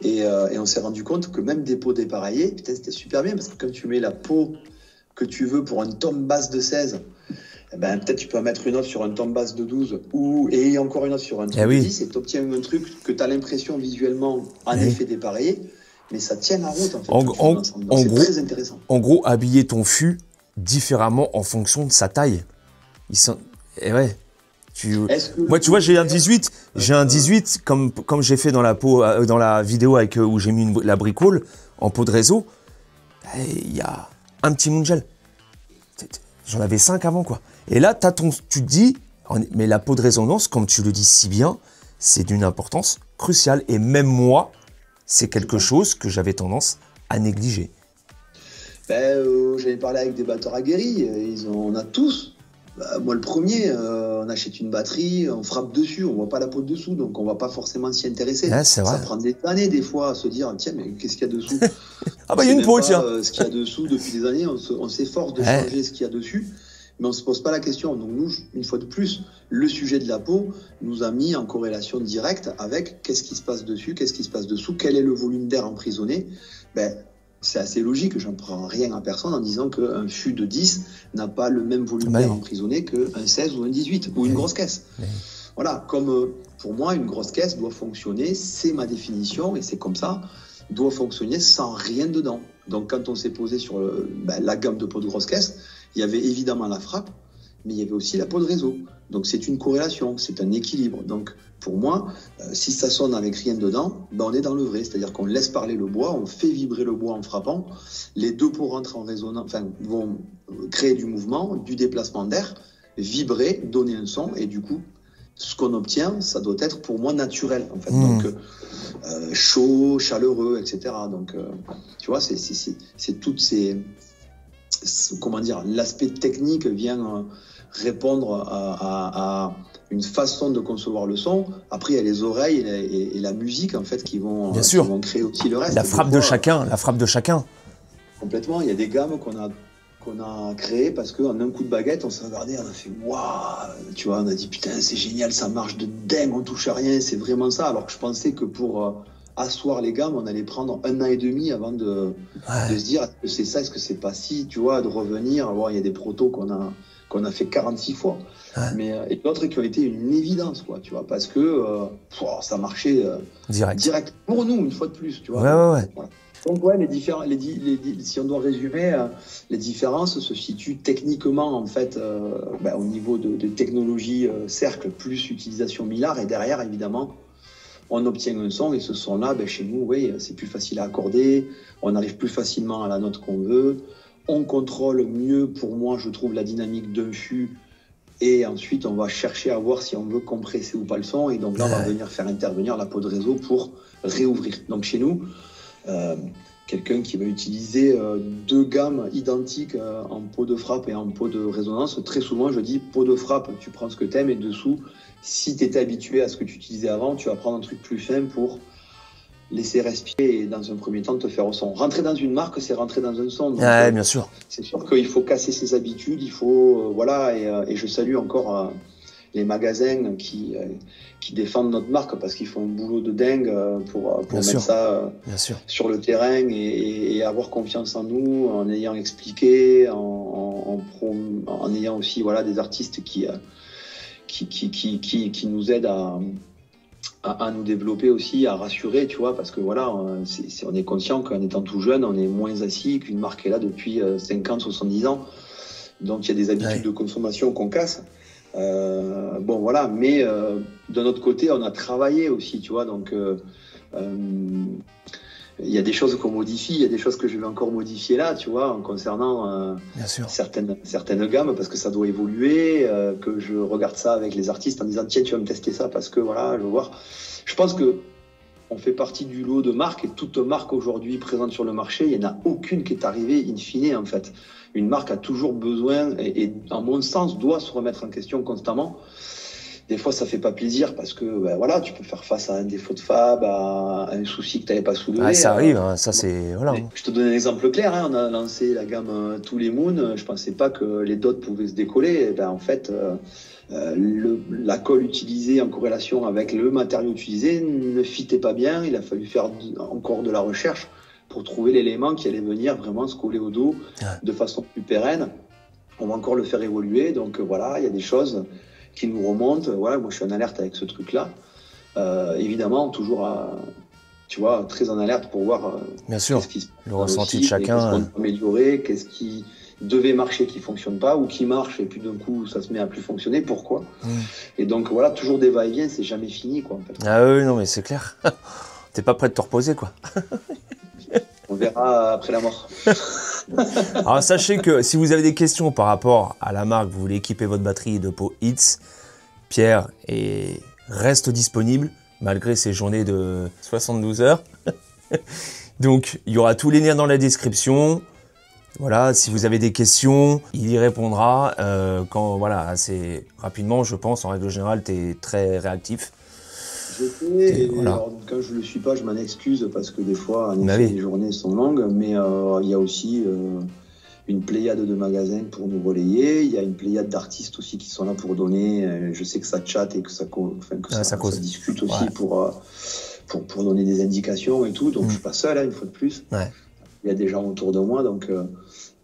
Et on s'est rendu compte que même des peaux dépareillées, putain, c'était super bien, parce que quand tu mets la peau que tu veux pour un tome basse de 16, eh ben, peut-être tu peux en mettre une autre sur un tome basse de 12, et encore une autre sur un tome de 10, et tu obtiens un truc que tu as l'impression visuellement, en effet, dépareillé, mais ça tient la route, en fait. C'est très intéressant. En gros, habiller ton fût différemment en fonction de sa taille. Et ouais. Moi, tu vois, j'ai un 18. J'ai un 18, comme j'ai fait dans la vidéo où j'ai mis la bricole en peau de réseau. Il y a un petit Moongel. J'en avais 5 avant, quoi. Et là, tu te dis, mais la peau de résonance, comme tu le dis si bien, c'est d'une importance cruciale. Et même moi, c'est quelque chose que j'avais tendance à négliger. J'avais parlé avec des batteurs aguerris, on a tous. Moi, le premier, on achète une batterie, on frappe dessus, on voit pas la peau de dessous, donc on va pas forcément s'y intéresser. Ça prend des années, des fois, à se dire, tiens, mais qu'est-ce qu'il y a dessous? Il y a une peau, tiens. Ce qu'il y a dessous depuis des années, on s'efforce de changer ce qu'il y a dessus, mais on se pose pas la question. Donc nous, une fois de plus, le sujet de la peau nous a mis en corrélation directe avec qu'est-ce qui se passe dessus, qu'est-ce qui se passe dessous, quel est le volume d'air emprisonné. C'est assez logique, j'en prends rien à personne en disant qu'un fût de 10 n'a pas le même volume d'air emprisonné qu'un 16 ou un 18 ou une grosse caisse. Voilà, comme pour moi, une grosse caisse doit fonctionner, c'est ma définition et c'est comme ça, doit fonctionner sans rien dedans. Donc quand on s'est posé sur la gamme de peau de grosse caisse, il y avait évidemment la frappe, mais il y avait aussi la peau de réseau. Donc c'est une corrélation, c'est un équilibre. Donc pour moi, si ça sonne avec rien dedans, on est dans le vrai. C'est-à-dire qu'on laisse parler le bois, on fait vibrer le bois en frappant. Les deux peaux rentrent en résonance, vont créer du mouvement, du déplacement d'air, vibrer, donner un son, et du coup, ce qu'on obtient, ça doit être pour moi naturel, en fait. Donc chaud, chaleureux, etc. Donc tu vois, c'est toutes ces, comment dire, l'aspect technique vient répondre à une façon de concevoir le son. Après, il y a les oreilles et la musique, en fait, qui vont créer aussi le reste. La frappe de chacun. Complètement. Il y a des gammes qu'on a créées parce qu'en un coup de baguette, on s'est regardé, on a fait waouh, tu vois, on a dit putain, c'est génial, ça marche de dingue, on touche à rien, c'est vraiment ça. Alors que je pensais que pour asseoir les gammes, on allait prendre 1 an et demi avant de se dire est-ce que c'est ça, est-ce que c'est pas si, tu vois, de revenir. Bon, il y a des protos qu'on a fait 46 fois, mais et d'autres qui ont été une évidence, quoi, tu vois, parce que ça marchait direct pour nous, une fois de plus, tu vois. Voilà. Donc si on doit résumer, les différences se situent techniquement, en fait, au niveau de technologie cercle plus utilisation Millar, et derrière, évidemment, on obtient un son, et ce son-là, chez nous, c'est plus facile à accorder, on arrive plus facilement à la note qu'on veut, on contrôle mieux, pour moi, je trouve, la dynamique d'un fût, et ensuite, on va chercher à voir si on veut compresser ou pas le son, et donc là, on va venir faire intervenir la peau de réseau pour réouvrir. Donc chez nous, quelqu'un qui va utiliser 2 gammes identiques en peau de frappe et en peau de résonance, très souvent, je dis peau de frappe, tu prends ce que tu aimes, et dessous, si tu étais habitué à ce que tu utilisais avant, tu vas prendre un truc plus fin pour laisser respirer et dans un premier temps te faire au son. Rentrer dans une marque, c'est rentrer dans un son. Donc, bien sûr. C'est sûr qu'il faut casser ses habitudes, il faut et je salue encore les magasins qui défendent notre marque parce qu'ils font un boulot de dingue pour mettre ça sur le terrain et avoir confiance en nous, en ayant expliqué, en ayant aussi des artistes qui nous aident à nous développer aussi, à rassurer, tu vois, parce que on est conscient qu'en étant tout jeune, on est moins assis, qu'une marque est là depuis 50, 70 ans. Donc il y a des habitudes de consommation qu'on casse. Mais d'un autre côté, on a travaillé aussi, tu vois, donc il y a des choses qu'on modifie, il y a des choses que je vais encore modifier là, tu vois, en concernant certaines gammes, parce que ça doit évoluer, que je regarde ça avec les artistes en disant tiens, tu vas me tester ça parce que je veux voir. Je pense que on fait partie du lot de marques, et toute marque aujourd'hui présente sur le marché, il n'y en a aucune qui est arrivée in fine, en fait. Une marque a toujours besoin, et à mon sens, doit se remettre en question constamment. des fois, ça fait pas plaisir parce que ben, voilà, tu peux faire face à un défaut de fab, à un souci que tu n'avais pas soulevé. Ah, ça arrive, hein, ça c'est... Voilà. Je te donne un exemple clair, hein, on a lancé la gamme Tous les Moons, je pensais pas que les dots pouvaient se décoller. Et ben, en fait, la colle utilisée en corrélation avec le matériau utilisé ne fitait pas bien, il a fallu faire encore de la recherche pour trouver l'élément qui allait venir vraiment se coller au dos de façon plus pérenne. On va encore le faire évoluer, donc voilà, il y a des choses qui nous remontent. Voilà, moi je suis en alerte avec ce truc-là. Évidemment, toujours tu vois, très en alerte pour voir bien sûr, le ressenti de chacun. Qu'est-ce qu'on peut améliorer, qu'est-ce qui devait marcher qui ne fonctionne pas, ou qui marche et puis d'un coup ça se met à plus fonctionner, pourquoi. Et donc voilà, toujours des va-et-vient, c'est jamais fini quoi en fait. Ah oui, non mais c'est clair. T'es pas prêt de te reposer quoi. On verra après la mort. Alors sachez que si vous avez des questions par rapport à la marque, vous voulez équiper votre batterie de Pau Hits, Pierre reste disponible malgré ses journées de 72 heures. Donc il y aura tous les liens dans la description. Voilà, si vous avez des questions, il y répondra assez rapidement, je pense. En règle générale, tu es très réactif. Je sais, et voilà. Alors, quand je ne le suis pas, je m'en excuse parce que des fois, en effet, les journées sont longues, mais il y a aussi une pléiade de magasins pour nous relayer. Il y a une pléiade d'artistes aussi qui sont là pour donner. Je sais que ça chatte et que ça discute aussi pour donner des indications et tout. Donc, je ne suis pas seul, une fois de plus. Ouais. Il y a des gens autour de moi, donc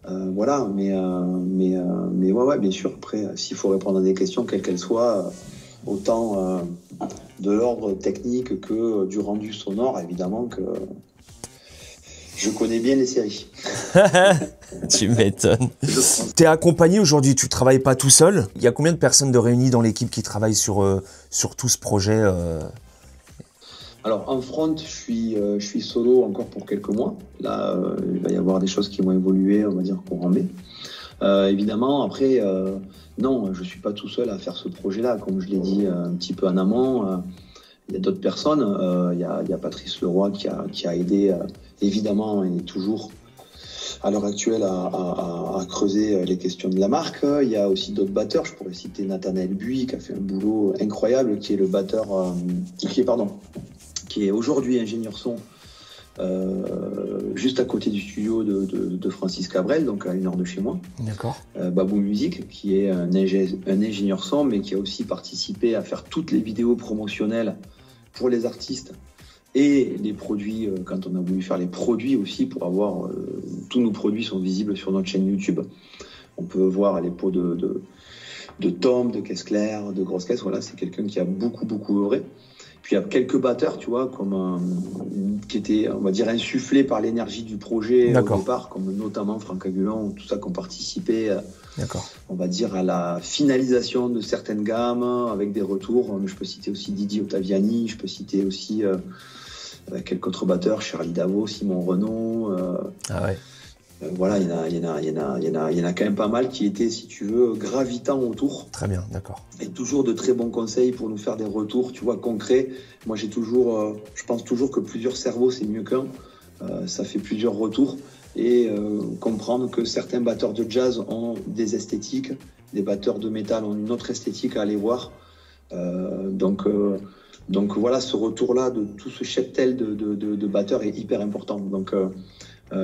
voilà. Mais ouais, bien sûr. Après, s'il faut répondre à des questions, quelles qu'elles soient, autant de l'ordre technique que du rendu sonore, évidemment que je connais bien les séries. Tu m'étonnes. Tu es accompagné aujourd'hui, tu travailles pas tout seul. Il y a combien de personnes de réunies dans l'équipe qui travaillent sur tout ce projet Alors en front, je suis solo encore pour quelques mois. Là, il va y avoir des choses qui vont évoluer, on va dire courant mai. Évidemment, après, non, je ne suis pas tout seul à faire ce projet-là. Comme je l'ai dit un petit peu en amont, il y a d'autres personnes. Il y a Patrice Leroy qui a aidé, évidemment, et toujours à l'heure actuelle à creuser les questions de la marque. Il y a aussi d'autres batteurs. Je pourrais citer Nathanaël Buis qui a fait un boulot incroyable, qui est le batteur, qui est aujourd'hui ingénieur son. Juste à côté du studio de Francis Cabrel, donc à 1 heure de chez moi. D'accord. Babou Music, qui est un ingénieur son, mais qui a aussi participé à faire toutes les vidéos promotionnelles pour les artistes et les produits, quand on a voulu faire les produits aussi, pour avoir tous nos produits sont visibles sur notre chaîne YouTube. On peut voir les pots de tomes, de caisse claire, de grosses caisses. Voilà, c'est quelqu'un qui a beaucoup œuvré. Puis il y a quelques batteurs, tu vois, qui étaient, on va dire, insufflés par l'énergie du projet au départ, comme notamment Franck Agulon, tout ça, qui ont participé, on va dire, à la finalisation de certaines gammes, avec des retours. Je peux citer aussi Didier Ottaviani, je peux citer aussi quelques autres batteurs, Charlie Davo, Simon Renaud. Voilà, il y en a quand même pas mal qui étaient, si tu veux, gravitant autour. Très bien, d'accord. Et toujours de très bons conseils pour nous faire des retours, tu vois, concrets. Moi, je pense toujours que plusieurs cerveaux, c'est mieux qu'un. Ça fait plusieurs retours. Et comprendre que certains batteurs de jazz ont des esthétiques, des batteurs de métal ont une autre esthétique à aller voir. Donc voilà, ce retour-là de tout ce cheptel de batteurs est hyper important. Donc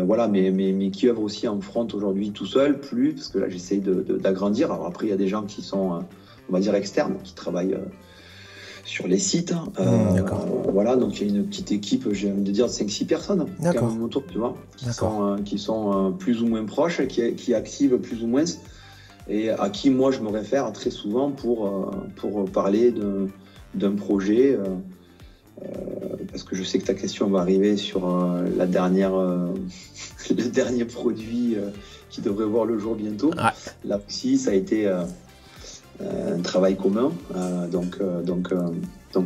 voilà, mais qui œuvrent aussi en front aujourd'hui tout seul, parce que là j'essaye d'agrandir. Alors après il y a des gens qui sont, on va dire, externes, qui travaillent sur les sites. Voilà, donc il y a une petite équipe, j'ai envie de dire, de 5-6 personnes quand même autour, tu vois, qui sont plus ou moins proches, qui activent plus ou moins, et à qui moi je me réfère très souvent pour parler d'un projet. Parce que je sais que ta question va arriver sur le dernier produit qui devrait voir le jour bientôt. Là aussi, ça a été un travail commun. Donc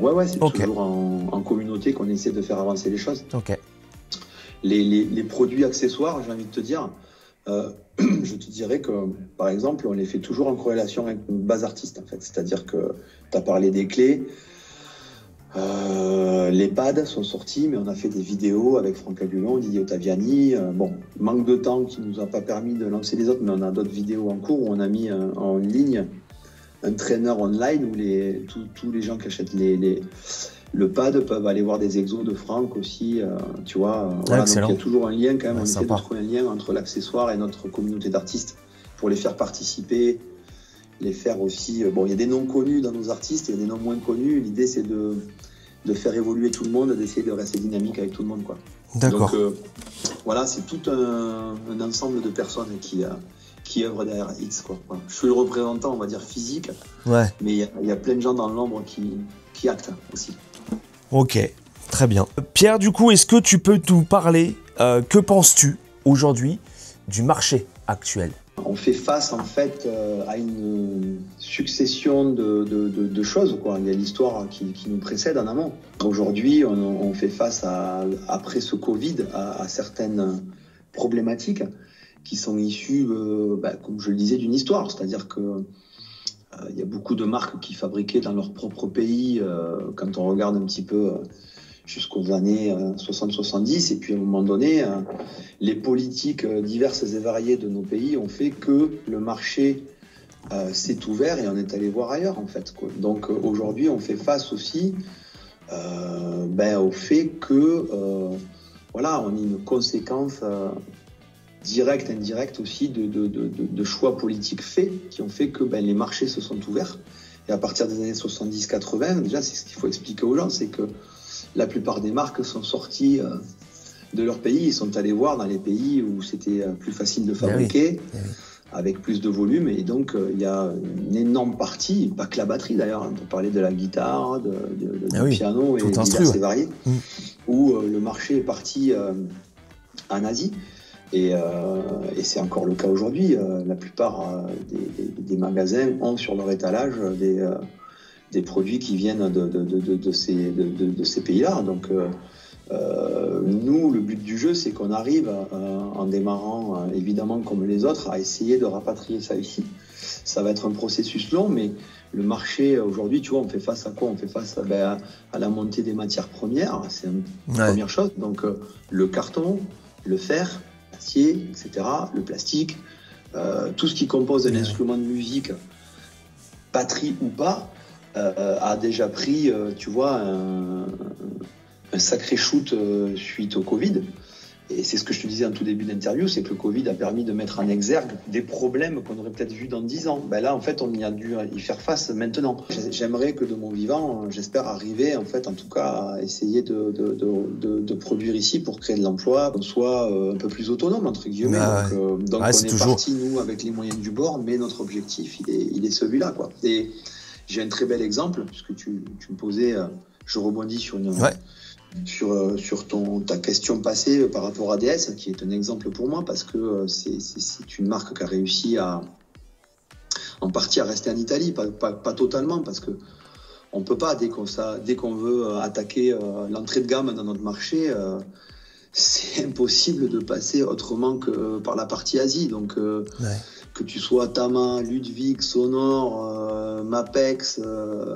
ouais, c'est toujours en communauté qu'on essaie de faire avancer les choses. Les produits accessoires, j'ai envie de te dire, je te dirais que, par exemple, on les fait toujours en corrélation avec une base artiste, en fait. C'est-à-dire que tu as parlé des clés. Les pads sont sortis, mais on a fait des vidéos avec Franck Agulon, Didier Ottaviani. Manque de temps qui nous a pas permis de lancer les autres, mais on a d'autres vidéos en cours où on a mis en ligne un trainer online où tous les gens qui achètent le pad peuvent aller voir des exos de Franck aussi, tu vois. Voilà, donc il y a toujours un lien quand même, on essaie de trouver un lien entre l'accessoire et notre communauté d'artistes pour les faire participer, les faire aussi... Bon, il y a des noms connus dans nos artistes, il y a des noms moins connus. L'idée, c'est de faire évoluer tout le monde, d'essayer de rester dynamique avec tout le monde, quoi. D'accord. Donc, voilà, c'est tout un ensemble de personnes qui œuvrent derrière X, quoi. Voilà. Je suis le représentant, on va dire, physique, ouais. Mais il y a plein de gens dans l'ombre qui actent aussi. Ok, très bien. Pierre, du coup, est-ce que tu peux nous parler, que penses-tu aujourd'hui du marché actuel ? On fait face en fait à une succession de choses, quoi. Il y a l'histoire qui nous précède en amont. Aujourd'hui, on fait face après ce Covid à certaines problématiques qui sont issues, comme je le disais, d'une histoire. C'est-à-dire que il y a beaucoup de marques qui fabriquaient dans leur propre pays, quand on regarde un petit peu jusqu'aux années 60-70, et puis à un moment donné, les politiques diverses et variées de nos pays ont fait que le marché s'est ouvert et on est allé voir ailleurs, en fait, quoi. Donc aujourd'hui, on fait face aussi au fait que voilà, on a une conséquence directe, indirecte aussi de choix politiques faits qui ont fait que les marchés se sont ouverts. Et à partir des années 70-80, déjà, c'est ce qu'il faut expliquer aux gens, c'est que la plupart des marques sont sorties de leur pays, ils sont allés voir dans les pays où c'était plus facile de fabriquer, avec plus de volume. Et donc, il y a une énorme partie, pas que la batterie d'ailleurs, on peut parler de la guitare, du piano et divers et variés, où le marché est parti en Asie. Et c'est encore le cas aujourd'hui. La plupart des magasins ont sur leur étalage des produits qui viennent de ces pays-là. Donc, nous, le but du jeu, c'est qu'on arrive, en démarrant évidemment comme les autres, à essayer de rapatrier ça ici. Ça va être un processus long, mais le marché, aujourd'hui, tu vois, on fait face à quoi? On fait face à la montée des matières premières. C'est une première chose. Donc, le carton, le fer, l'acier, etc., le plastique, tout ce qui compose un instrument de musique, batterie ou pas, a déjà pris, tu vois, un sacré shoot suite au Covid. Et c'est ce que je te disais en tout début d'interview, c'est que le Covid a permis de mettre en exergue des problèmes qu'on aurait peut-être vus dans 10 ans. Là, en fait, on y a dû y faire face maintenant. J'aimerais que de mon vivant, j'espère arriver, en fait, en tout cas, à essayer de produire ici pour créer de l'emploi, qu'on soit un peu plus autonome, entre guillemets. Donc on est parti, nous, avec les moyens du bord, mais notre objectif, il est celui-là, quoi. Et j'ai un très bel exemple, puisque tu me posais, je rebondis sur une... sur ta question passée par rapport à DS, qui est un exemple pour moi, parce que c'est une marque qui a réussi en partie à rester en Italie, pas totalement, parce que on peut pas, dès qu'on veut attaquer l'entrée de gamme dans notre marché, c'est impossible de passer autrement que par la partie Asie. Donc que tu sois Tama, Ludwig, Sonor, Mapex,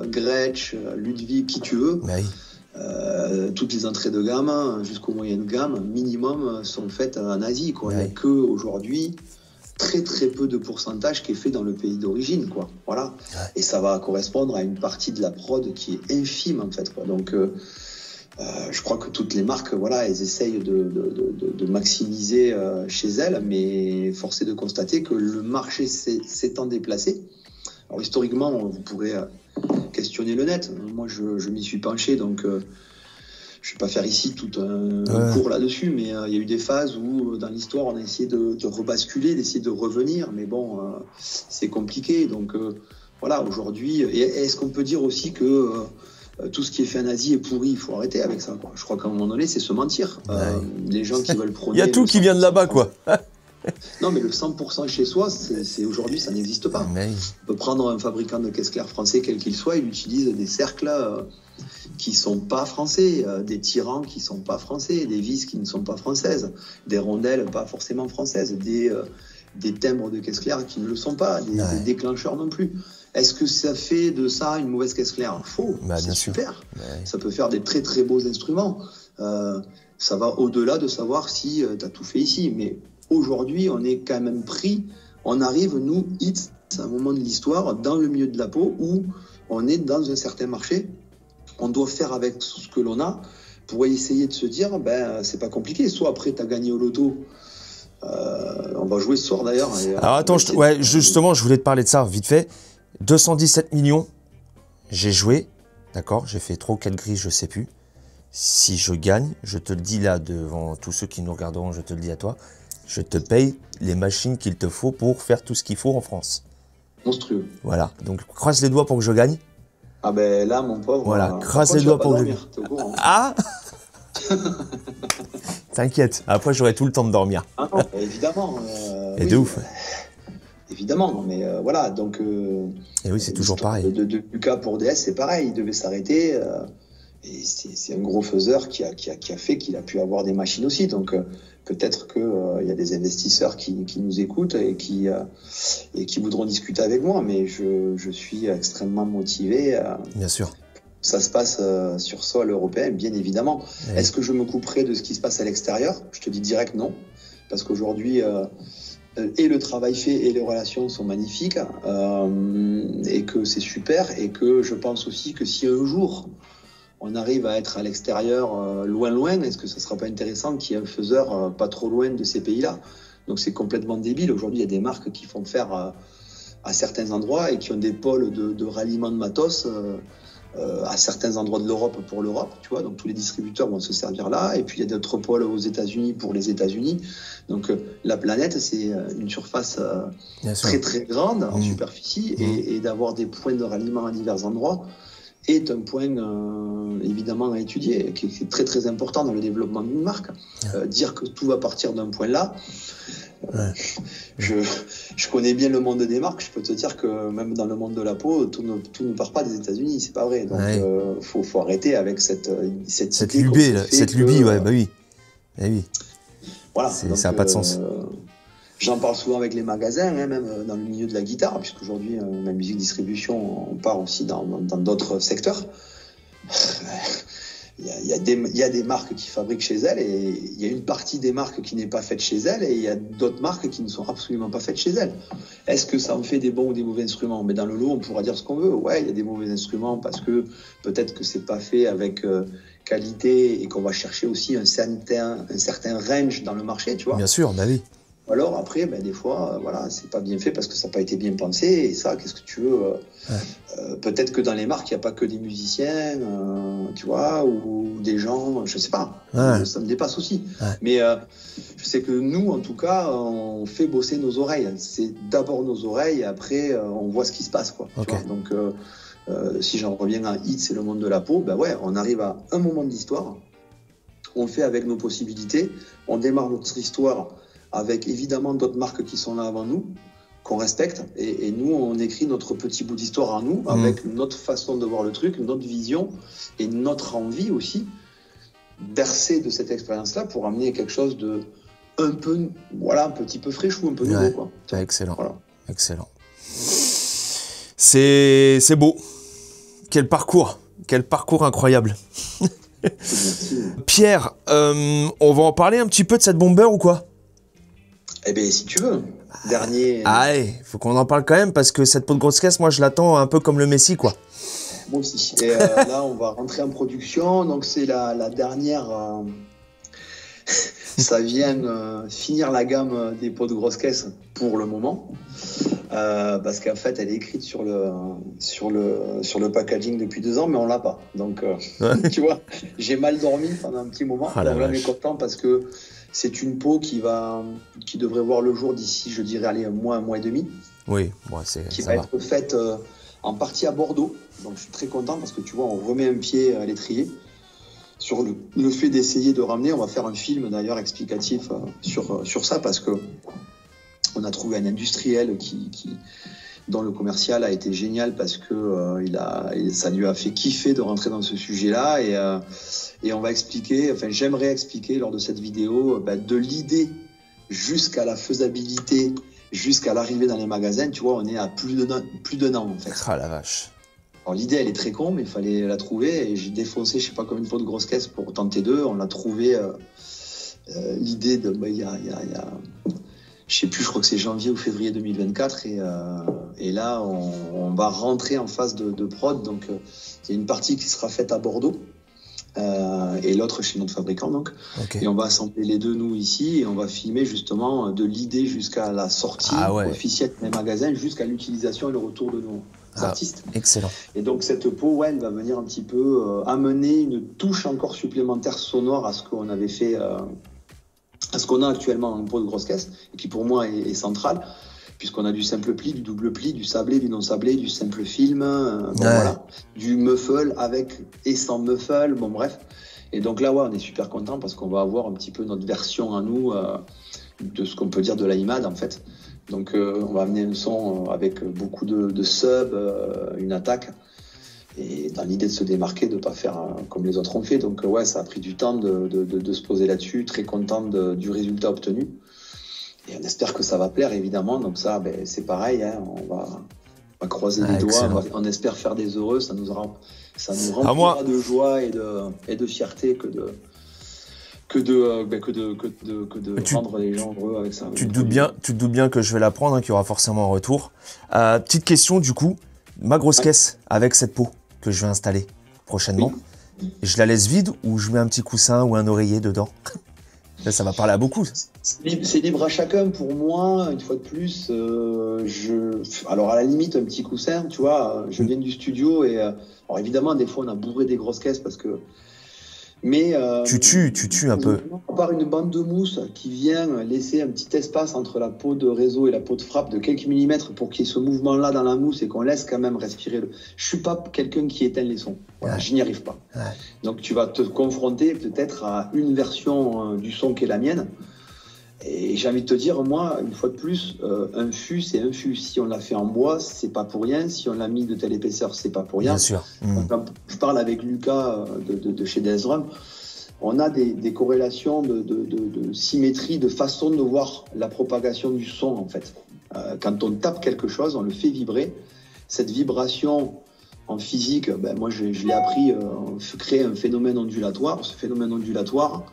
Gretsch, Ludwig, qui tu veux, toutes les entrées de gamme jusqu'aux moyennes gamme minimum sont faites en Asie, quoi. Il n'y a que aujourd'hui très très peu de pourcentage qui est fait dans le pays d'origine, quoi. Voilà. Et ça va correspondre à une partie de la prod qui est infime, en fait, quoi. Donc je crois que toutes les marques, voilà, elles essayent de maximiser chez elles, mais force est de constater que le marché s'étant déplacé. Alors historiquement, vous pourrez questionner le net. Moi, je m'y suis penché, donc je ne vais pas faire ici tout un cours là-dessus, mais il y a eu des phases où, dans l'histoire, on a essayé de rebasculer, d'essayer de revenir, mais bon, c'est compliqué. Donc voilà, aujourd'hui, est-ce qu'on peut dire aussi que tout ce qui est fait en Asie est pourri? Il faut arrêter avec ça, quoi. Je crois qu'à un moment donné, c'est se mentir. Les gens qui veulent prôner... Il y a tout qui vient de là-bas, quoi. Non, mais le 100% chez soi, aujourd'hui, ça n'existe pas. On peut prendre un fabricant de caisse claire français, quel qu'il soit, il utilise des cercles qui ne sont pas français, des tirants qui ne sont pas français, des vis qui ne sont pas françaises, des rondelles pas forcément françaises, des timbres de caisse claire qui ne le sont pas, des déclencheurs non plus. Est-ce que ça fait de ça une mauvaise caisse claire? Faux, c'est super. Ça peut faire des très très beaux instruments. Ça va au-delà de savoir si tu as tout fait ici, mais aujourd'hui, on est quand même pris, on arrive, nous, Hits, C'est un moment de l'histoire dans le milieu de la peau où on est dans un certain marché. On doit faire avec ce que l'on a pour essayer de se dire, ben, c'est pas compliqué. Soit après, tu as gagné au loto. On va jouer ce soir d'ailleurs. Alors attends, justement, je voulais te parler de ça vite fait. 217 millions, j'ai joué, d'accord, j'ai fait 3 ou 4 grilles, je sais plus. Si je gagne, je te le dis là devant tous ceux qui nous regarderont, je te le dis à toi, je te paye les machines qu'il te faut pour faire tout ce qu'il faut en France. Monstrueux. Voilà, donc croise les doigts pour que je gagne. Ah ben là, mon pauvre. Voilà, croise les doigts pour que je gagne. Ah T'inquiète, après j'aurai tout le temps de dormir. Ah non, évidemment. Et oui, de ouf. Évidemment, mais voilà, donc... et oui, c'est toujours pareil. De Lucas pour DS, c'est pareil, il devait s'arrêter. Et c'est un gros faiseur qui a fait qu'il a pu avoir des machines aussi. Donc peut-être qu'il y a des investisseurs qui nous écoutent et qui voudront discuter avec moi, mais je suis extrêmement motivé. Bien sûr. Ça se passe sur sol européen, bien évidemment. Oui. Est-ce que je me couperai de ce qui se passe à l'extérieur? Je te dis direct non, parce qu'aujourd'hui, et le travail fait et les relations sont magnifiques, et que c'est super, et que je pense aussi que si un jour on arrive à être à l'extérieur, loin, est-ce que ça ne sera pas intéressant qu'il y ait un faiseur pas trop loin de ces pays-là? Donc c'est complètement débile. Aujourd'hui, il y a des marques qui font faire à certains endroits et qui ont des pôles de ralliement de matos à certains endroits de l'Europe pour l'Europe, tu vois. Donc tous les distributeurs vont se servir là. Et puis il y a d'autres pôles aux États-Unis pour les États-Unis. Donc la planète, c'est une surface très très grande en superficie et d'avoir des points de ralliement à divers endroits est un point évidemment à étudier, qui est très très important dans le développement d'une marque. Dire que tout va partir d'un point là, je connais bien le monde des marques, je peux te dire que même dans le monde de la peau, tout ne part pas des États-Unis, c'est pas vrai. Donc faut arrêter avec cette lubie, cette lubie, ouais, bah oui. Eh oui. Voilà, ça n'a pas de sens. J'en parle souvent avec les magasins, hein, même dans le milieu de la guitare, puisqu'aujourd'hui, ma musique distribution, on part aussi dans d'autres secteurs. Il y a des marques qui fabriquent chez elles et il y a une partie des marques qui n'est pas faite chez elles et il y a d'autres marques qui ne sont absolument pas faites chez elles. Est-ce que ça en fait des bons ou des mauvais instruments? Mais dans le lot, on pourra dire ce qu'on veut. Ouais, il y a des mauvais instruments parce que peut-être que c'est pas fait avec qualité et qu'on va chercher aussi un certain range dans le marché, tu vois. Bien sûr, bah oui. Alors après, des fois, voilà, c'est pas bien fait parce que ça n'a pas été bien pensé. Et ça, qu'est-ce que tu veux peut-être que dans les marques, il n'y a pas que des musiciens, tu vois, ou des gens, je sais pas. Ça me dépasse aussi. Mais je sais que nous, en tout cas, on fait bosser nos oreilles. C'est d'abord nos oreilles, et après, on voit ce qui se passe, quoi. Okay. Tu vois. Donc, si j'en reviens à Hit, c'est le monde de la peau. On arrive à un moment de l'histoire. On fait avec nos possibilités. On démarre notre histoire avec évidemment d'autres marques qui sont là avant nous, qu'on respecte, et nous, on écrit notre petit bout d'histoire à nous, avec notre façon de voir le truc, notre vision, et notre envie aussi, bercer de cette expérience-là pour amener quelque chose de un petit peu fraîchou, un peu nouveau, quoi. Excellent, voilà. Excellent. C'est beau. Quel parcours incroyable. Pierre, on va en parler un petit peu de cette bomber ou quoi? Eh bien, si tu veux. Dernier. Faut qu'on en parle quand même parce que cette peau de grosse caisse, moi, je l'attends un peu comme le Messi, quoi. Moi aussi. Et là, on va rentrer en production. Donc, c'est la dernière. Ça vient finir la gamme des peaux de grosse caisse pour le moment. Parce qu'en fait, elle est écrite sur le packaging depuis 2 ans, mais on l'a pas. Donc, tu vois, j'ai mal dormi pendant un petit moment. Donc là, on est content parce que c'est une peau qui devrait voir le jour d'ici, je dirais, un mois et demi. Oui, qui va être faite en partie à Bordeaux. Donc je suis très content parce que tu vois, on remet un pied à l'étrier sur le fait d'essayer de ramener. On va faire un film d'ailleurs explicatif sur ça parce que on a trouvé un industriel dont le commercial a été génial parce que ça lui a fait kiffer de rentrer dans ce sujet-là et on va expliquer, j'aimerais expliquer lors de cette vidéo de l'idée jusqu'à la faisabilité, jusqu'à l'arrivée dans les magasins. Tu vois, on est à plus d'un an en fait. Ah la vache. Alors l'idée elle est très con, mais il fallait la trouver et j'ai défoncé je sais pas combien de fois de grosses caisses pour tenter d'eux. On l'a trouvé l'idée de il y a je sais plus, je crois que c'est janvier ou février 2024 et là on va rentrer en phase de prod. Donc il y a une partie qui sera faite à Bordeaux et l'autre chez notre fabricant donc. Okay. Et on va assembler les deux nous ici et on va filmer justement de l'idée jusqu'à la sortie officielle des magasins, jusqu'à l'utilisation et le retour de nos artistes. Excellent. Et donc cette peau, elle va venir un petit peu amener une touche encore supplémentaire sonore à ce qu'on avait fait, à ce qu'on a actuellement en peau de grosse caisse, et qui pour moi est centrale, puisqu'on a du simple pli, du double pli, du sablé, du non sablé, du simple film, voilà, du muffle avec et sans muffle, bon bref. Et donc là, on est super content parce qu'on va avoir un petit peu notre version à nous de ce qu'on peut dire de la IMAD en fait. Donc on va amener un son avec beaucoup de subs, une attaque, et dans l'idée de se démarquer, de ne pas faire comme les autres ont fait. Donc ça a pris du temps de se poser là-dessus, très content du résultat obtenu. Et on espère que ça va plaire évidemment, donc ça c'est pareil, hein, on va croiser les doigts, on espère faire des heureux, ça nous remplira de joie et de fierté que de rendre les gens heureux avec ça. Tu te doutes bien que je vais la prendre, hein, qu'il y aura forcément un retour. Petite question du coup, ma grosse caisse avec cette peau que je vais installer prochainement, je la laisse vide ou je mets un petit coussin ou un oreiller dedans? Là, ça va parler à beaucoup. C'est libre à chacun. Pour moi, une fois de plus, alors à la limite un petit coussin, tu vois, je viens du studio et alors évidemment des fois on a bourré des grosses caisses parce que tu tues un peu. On part une bande de mousse qui vient laisser un petit espace entre la peau de réseau et la peau de frappe de quelques millimètres pour qu'il y ait ce mouvement-là dans la mousse et qu'on laisse quand même respirer. Je suis pas quelqu'un qui éteint les sons. Voilà, je n'y arrive pas. Ouais. Donc tu vas te confronter peut-être à une version du son qui est la mienne. Et j'ai envie de te dire, moi, une fois de plus, un fût, c'est un fût. Si on l'a fait en bois, c'est pas pour rien. Si on l'a mis de telle épaisseur, c'est pas pour rien. Bien sûr. Quand je parle avec Lucas de chez Desdrum, on a des corrélations de symétrie, de façon de voir la propagation du son, en fait. Quand on tape quelque chose, on le fait vibrer. Cette vibration en physique, moi, je l'ai appris, on crée un phénomène ondulatoire. Ce phénomène ondulatoire,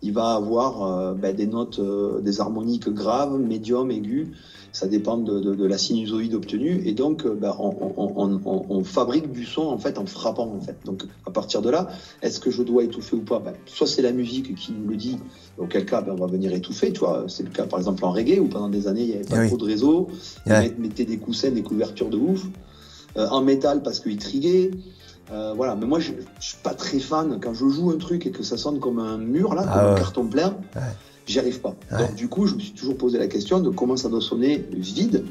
il va avoir des notes, des harmoniques graves, médium, aiguës. Ça dépend de la sinusoïde obtenue. Et donc, on fabrique du son en fait en frappant. En fait. Donc, à partir de là, est-ce que je dois étouffer ou pas? Soit c'est la musique qui nous le dit, auquel cas on va venir étouffer. Tu vois, c'est le cas par exemple en reggae où pendant des années il n'y avait pas trop de réseau. Ils mettaient des coussins, des couvertures de ouf. En métal parce qu'ils triguaient. Voilà, mais moi je suis pas très fan quand je joue un truc et que ça sonne comme un mur là, comme un carton plein, j'y arrive pas. Donc du coup, je me suis toujours posé la question de comment ça doit sonner vide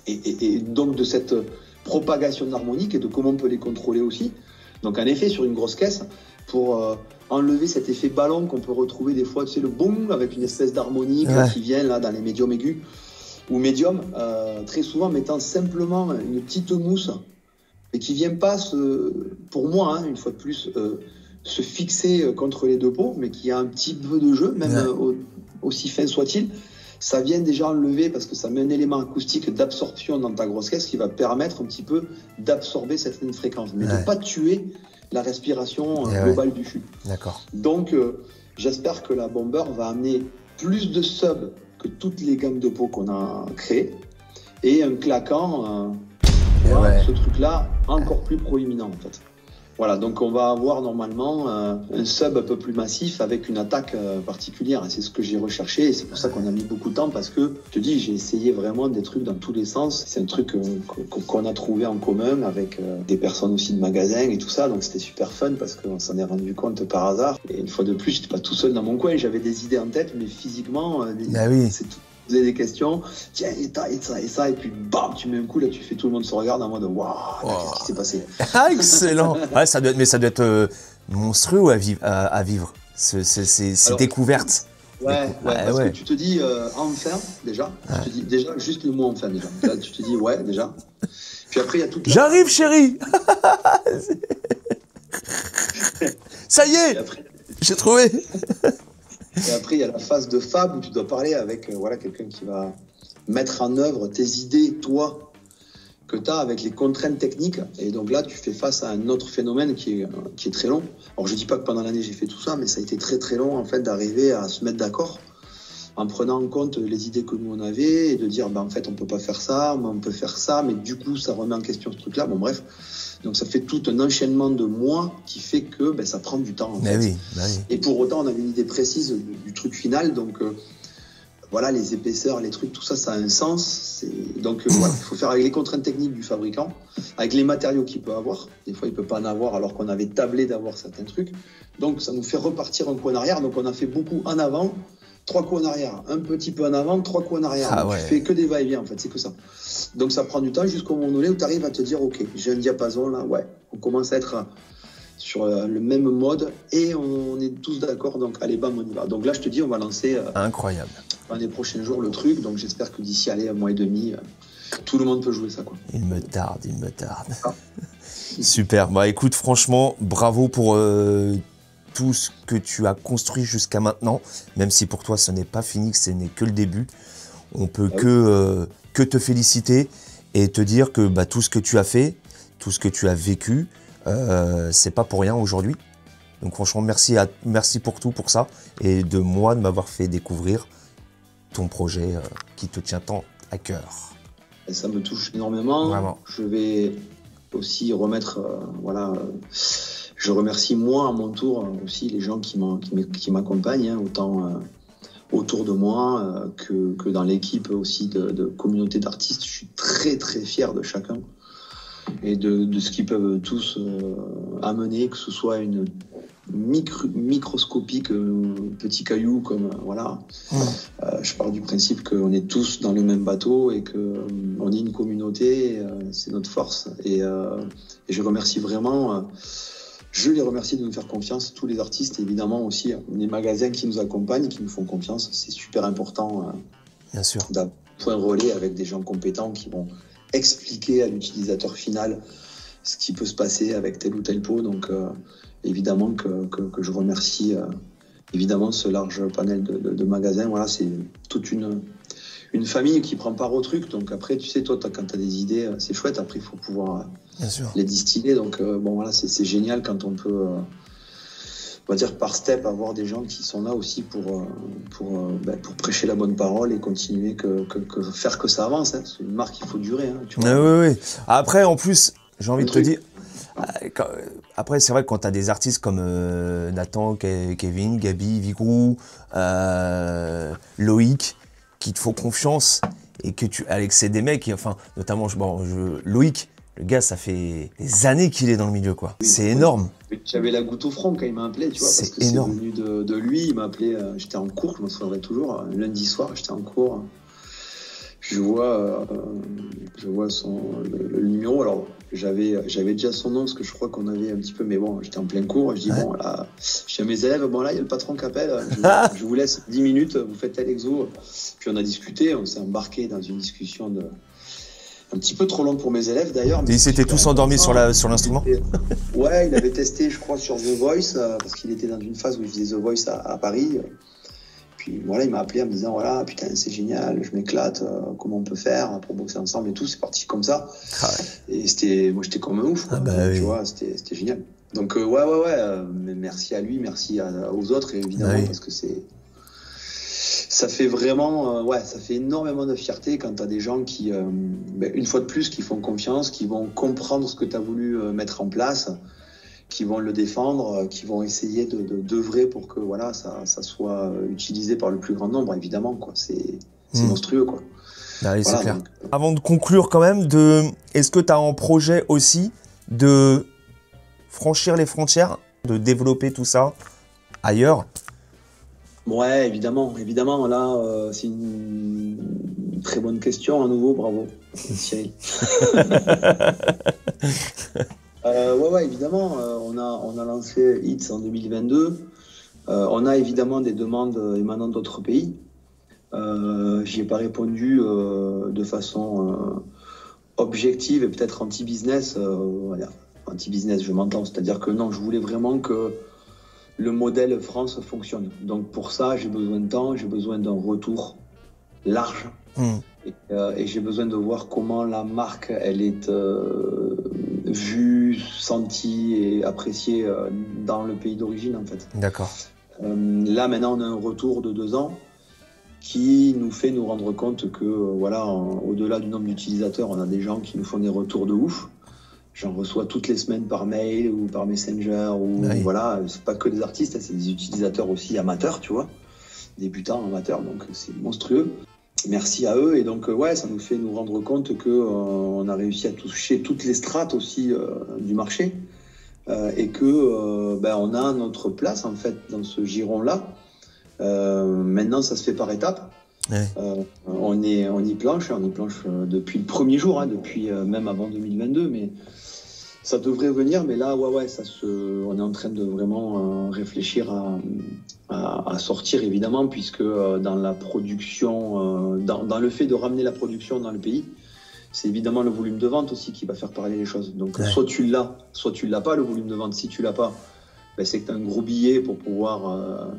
et donc de cette propagation harmonique et de comment on peut les contrôler aussi. Donc en effet, sur une grosse caisse, pour enlever cet effet ballon qu'on peut retrouver des fois, tu sais, le boum avec une espèce d'harmonique qui vient là dans les médiums aigus ou médiums, très souvent mettant simplement une petite mousse et qui vient pas, pour moi, une fois de plus, se fixer contre les deux peaux, mais qui a un petit peu de jeu, même aussi fin soit-il, ça vient déjà enlever, parce que ça met un élément acoustique d'absorption dans ta grosse caisse qui va permettre un petit peu d'absorber certaines fréquences, mais de ne pas tuer la respiration globale du fût. D'accord. Donc, j'espère que la Bomber va amener plus de subs que toutes les gammes de peau qu'on a créées, et un claquant... ce truc-là, encore plus proéminent en fait. Voilà, donc on va avoir normalement un sub un peu plus massif avec une attaque particulière. C'est ce que j'ai recherché et c'est pour ça qu'on a mis beaucoup de temps parce que, je te dis, j'ai essayé vraiment des trucs dans tous les sens. C'est un truc qu'on a trouvé en commun avec des personnes aussi de magasins et tout ça. Donc c'était super fun parce qu'on s'en est rendu compte par hasard. Et une fois de plus, j'étais pas tout seul dans mon coin. J'avais des idées en tête, mais physiquement, c'est tout. Vous avez des questions, tiens, et ça, et puis bam, tu mets un coup, là, tu fais tout le monde se regarde en mode waouh, qu'est-ce qui s'est passé? Ah, excellent! Ouais, ça doit être monstrueux à vivre, ces découvertes. Parce que tu te dis enfin, déjà. Tu te dis déjà, juste le mot enfin, déjà. Là, tu te dis déjà. Puis après, il y a tout. J'arrive, chérie! Ça y est! J'ai trouvé! Et après, il y a la phase de fab où tu dois parler avec quelqu'un qui va mettre en œuvre tes idées, toi, que tu as avec les contraintes techniques. Et donc là, tu fais face à un autre phénomène qui est très long. Alors, je dis pas que pendant l'année, j'ai fait tout ça, mais ça a été très, très long, en fait, d'arriver à se mettre d'accord en prenant en compte les idées que nous on avait et de dire en fait on peut pas faire ça, mais on peut faire ça, mais du coup ça remet en question ce truc-là. Bon bref, donc ça fait tout un enchaînement de mois qui fait que ça prend du temps. En fait. Oui. Et pour autant on avait une idée précise du truc final, donc voilà, les épaisseurs, les trucs, tout ça, ça a un sens. Donc voilà, il faut faire avec les contraintes techniques du fabricant, avec les matériaux qu'il peut avoir. Des fois, il peut pas en avoir alors qu'on avait tablé d'avoir certains trucs. Donc ça nous fait repartir un coup en arrière. Donc on a fait beaucoup en avant, 3 coups en arrière, un petit peu en avant, 3 coups en arrière. Ah ouais. Tu fais que des va-et-vient en fait, c'est que ça. Donc ça prend du temps jusqu'au moment donné où tu arrives à te dire, ok, j'ai un diapason là, ouais, on commence à être sur le même mode et on est tous d'accord, donc allez bam, on y va. Donc là je te dis, on va lancer incroyable dans les prochains jours le truc, donc j'espère que d'ici un mois et demi, tout le monde peut jouer ça quoi. Il me tarde. Ah. Super, écoute, franchement, bravo pour tout ce que tu as construit jusqu'à maintenant, même si pour toi ce n'est pas fini, que ce n'est que le début. On peut que te féliciter et te dire que tout ce que tu as fait, tout ce que tu as vécu, c'est pas pour rien aujourd'hui. Donc franchement, merci pour tout, pour ça, et de m'avoir fait découvrir ton projet qui te tient tant à cœur. Et ça me touche énormément. Vraiment. Je vais aussi remettre, je remercie moi à mon tour aussi les gens qui m'accompagnent, autant autour de moi que dans l'équipe aussi de communauté d'artistes. Je suis très très fier de chacun et de ce qu'ils peuvent tous amener, que ce soit une microscopique petit caillou comme voilà. Je pars du principe qu'on est tous dans le même bateau et que on est une communauté, c'est notre force et je remercie vraiment je les remercie de nous faire confiance, tous les artistes, et évidemment aussi les magasins qui nous accompagnent, qui nous font confiance. C'est super important bien sûr d'un point relais avec des gens compétents qui vont expliquer à l'utilisateur final ce qui peut se passer avec tel ou tel pot. Donc évidemment que je remercie évidemment ce large panel de magasins. Voilà, c'est toute une famille qui prend part au truc. Donc après, tu sais, toi, quand tu as des idées, c'est chouette. Après, il faut pouvoir les distiller. Donc bon, voilà, c'est génial quand on peut, on va dire par step, avoir des gens qui sont là aussi pour prêcher la bonne parole et continuer faire que ça avance. Hein. C'est une marque, il faut durer. Hein, tu vois. Oui. Après, en plus, j'ai envie de te dire... Après, c'est vrai que quand tu as des artistes comme Nathan, Kevin, Gabi, Vigrou, Loïc, qui te font confiance et que c'est des mecs, notamment Loïc, le gars, ça fait des années qu'il est dans le milieu, quoi. Oui, c'est énorme. J'avais la goutte au front quand il m'a appelé, tu vois, parce que énorme. C'est venu de lui. Il m'a appelé, j'étais en cours, je me souviendrai toujours, lundi soir, j'étais en cours. Je vois le numéro. Alors, j'avais déjà son nom, parce que je crois qu'on avait un petit peu, mais bon, j'étais en plein cours. Je dis, bon, là, je dis à mes élèves, bon, là, il y a le patron qui appelle. Je vous laisse 10 minutes, vous faites tel exo. Puis on a discuté, on s'est embarqué dans une discussion un petit peu trop longue pour mes élèves d'ailleurs. Et ils s'étaient tous endormis sur l'instrument. Ouais, il avait testé, je crois, sur The Voice, parce qu'il était dans une phase où il faisait The Voice à Paris. Puis voilà, il m'a appelé en me disant, voilà, putain, c'est génial, je m'éclate, comment on peut faire pour bosser ensemble et tout. C'est parti comme ça. Ah ouais. Et moi, j'étais comme un ouf, quoi. Tu vois, c'était génial. Donc mais merci à lui, merci aux autres, évidemment, parce que ça fait vraiment, ça fait énormément de fierté quand tu as des gens qui, une fois de plus, qui font confiance, qui vont comprendre ce que tu as voulu mettre en place, qui vont le défendre, qui vont essayer d'œuvrer pour que ça soit utilisé par le plus grand nombre, évidemment, quoi. C'est monstrueux, quoi. Ah oui, c'est clair. Donc, avant de conclure quand même, est-ce que tu as en projet aussi de franchir les frontières, de développer tout ça ailleurs ? Ouais, évidemment. Là, c'est une très bonne question à nouveau. Bravo, Cyril. Évidemment. On a lancé Hits en 2022. On a évidemment des demandes émanant d'autres pays. J'y ai pas répondu de façon objective et peut-être anti-business. Anti-business, je m'entends. C'est-à-dire que non, je voulais vraiment que le modèle France fonctionne. Donc pour ça, j'ai besoin de temps, j'ai besoin d'un retour large. Et j'ai besoin de voir comment la marque, elle est vue, sentie et appréciée dans le pays d'origine, en fait. D'accord. Là, maintenant, on a un retour de 2 ans qui nous fait nous rendre compte que, voilà, au-delà du nombre d'utilisateurs, on a des gens qui nous font des retours de ouf. J'en reçois toutes les semaines par mail ou par Messenger, ou voilà, c'est pas que des artistes, c'est des utilisateurs aussi amateurs, tu vois, débutants, amateurs, donc c'est monstrueux. Merci à eux, et donc ouais, ça nous fait nous rendre compte que on a réussi à toucher toutes les strates aussi du marché, et que on a notre place en fait dans ce giron-là. Maintenant, ça se fait par étapes. Ouais. On y planche depuis le premier jour, hein, depuis même avant 2022, mais ça devrait venir. Mais là, ouais, on est en train de vraiment réfléchir à sortir, évidemment, puisque dans la production, dans le fait de ramener la production dans le pays, c'est évidemment le volume de vente aussi qui va faire parler les choses. Donc, soit tu l'as pas, le volume de vente. Si tu l'as pas, c'est que tu as un gros billet pour pouvoir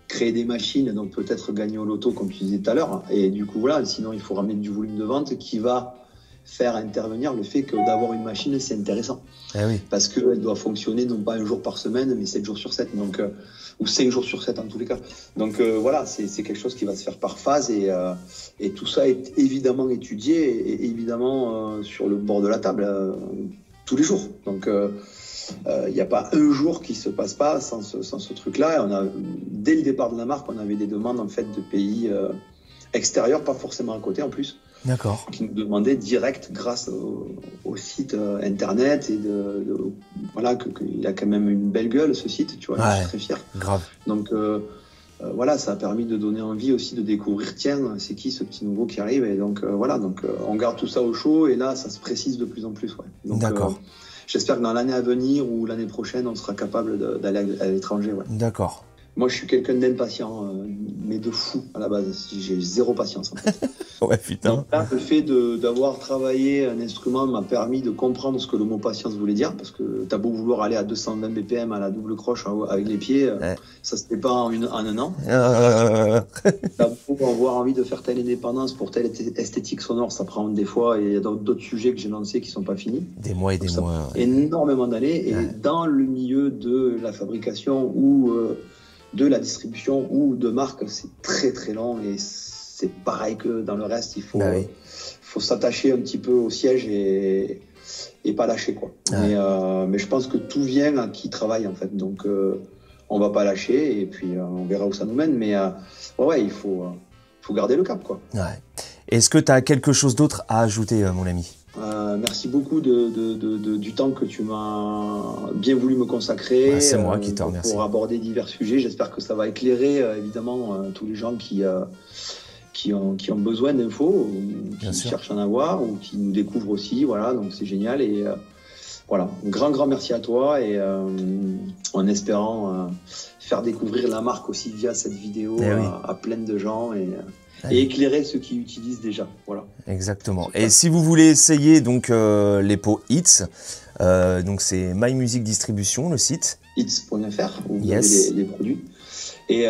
créer des machines, donc peut-être gagner au loto, comme tu disais tout à l'heure. Et du coup, voilà, sinon, il faut ramener du volume de vente qui va faire intervenir le fait que d'avoir une machine, c'est intéressant. Oui. Parce qu'elle doit fonctionner non pas un jour par semaine, mais 7 jours sur 7, donc, ou 5 jours sur 7 en tous les cas. Donc voilà, c'est quelque chose qui va se faire par phase, et tout ça est évidemment étudié et évidemment sur le bord de la table tous les jours. Donc il n'y a pas un jour qui se passe pas sans ce truc-là. Et dès le départ de la marque, on avait des demandes en fait de pays extérieurs, pas forcément à côté en plus. D'accord. Qui nous demandaient direct grâce au site internet, et voilà, qu'il a quand même une belle gueule ce site, tu vois, je suis très fier. Grave. Donc voilà, ça a permis de donner envie aussi de découvrir, tiens, c'est qui ce petit nouveau qui arrive, et donc voilà, donc on garde tout ça au chaud, et là ça se précise de plus en plus. Ouais. Donc, d'accord. J'espère que dans l'année à venir ou l'année prochaine, on sera capable d'aller à l'étranger. Ouais. D'accord. Moi, je suis quelqu'un d'impatient, mais de fou à la base. J'ai zéro patience, en fait. Ouais, putain. Donc là, le fait d'avoir travaillé un instrument m'a permis de comprendre ce que le mot patience voulait dire, parce que t'as beau vouloir aller à 220 BPM à la double croche avec les pieds, ça se fait pas en un an. T'as beau avoir envie de faire telle indépendance pour telle esthétique sonore, ça prend des fois, et il y a d'autres sujets que j'ai lancés qui sont pas finis. Des mois et des mois. Énormément d'années, et dans le milieu de la fabrication ou de la distribution ou de marque, c'est très très long, et c'est pareil que dans le reste, il faut s'attacher un petit peu au siège et pas lâcher, quoi. Mais je pense que tout vient à qui travaille, en fait, donc on va pas lâcher, et puis on verra où ça nous mène, mais ouais, il faut garder le cap, quoi. Ouais. Est-ce que tu as quelque chose d'autre à ajouter, mon ami ? Merci beaucoup du temps que tu m'as bien voulu me consacrer. C'est moi qui te remercie. Pour aborder divers sujets. J'espère que ça va éclairer évidemment tous les gens qui ont besoin d'infos, qui cherchent à en avoir, ou qui nous découvrent aussi. Voilà, donc c'est génial. Et voilà, un grand merci à toi, et en espérant faire découvrir la marque aussi via cette vidéo à plein de gens, et éclairer ceux qui utilisent déjà. Voilà. Exactement. Et si vous voulez essayer donc les pots Hits, donc c'est My Music Distribution, le site. Hits.fr, où vous avez les produits. Et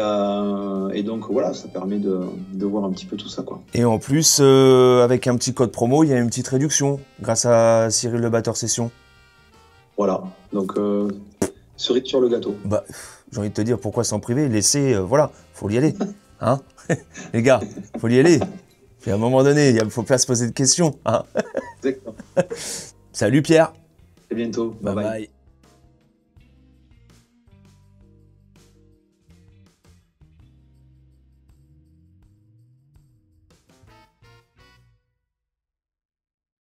donc voilà, ça permet de voir un petit peu tout ça, quoi. Et en plus, avec un petit code promo, il y a une petite réduction grâce à Cyril Le Batteur Session. Voilà, donc cerise sur le gâteau. Bah, j'ai envie de te dire, pourquoi s'en priver, laissez, voilà, faut y aller, hein. Les gars, faut y aller. Puis à un moment donné, il faut pas se poser de questions, hein. Exactement. Salut Pierre. À bientôt. Bye bye.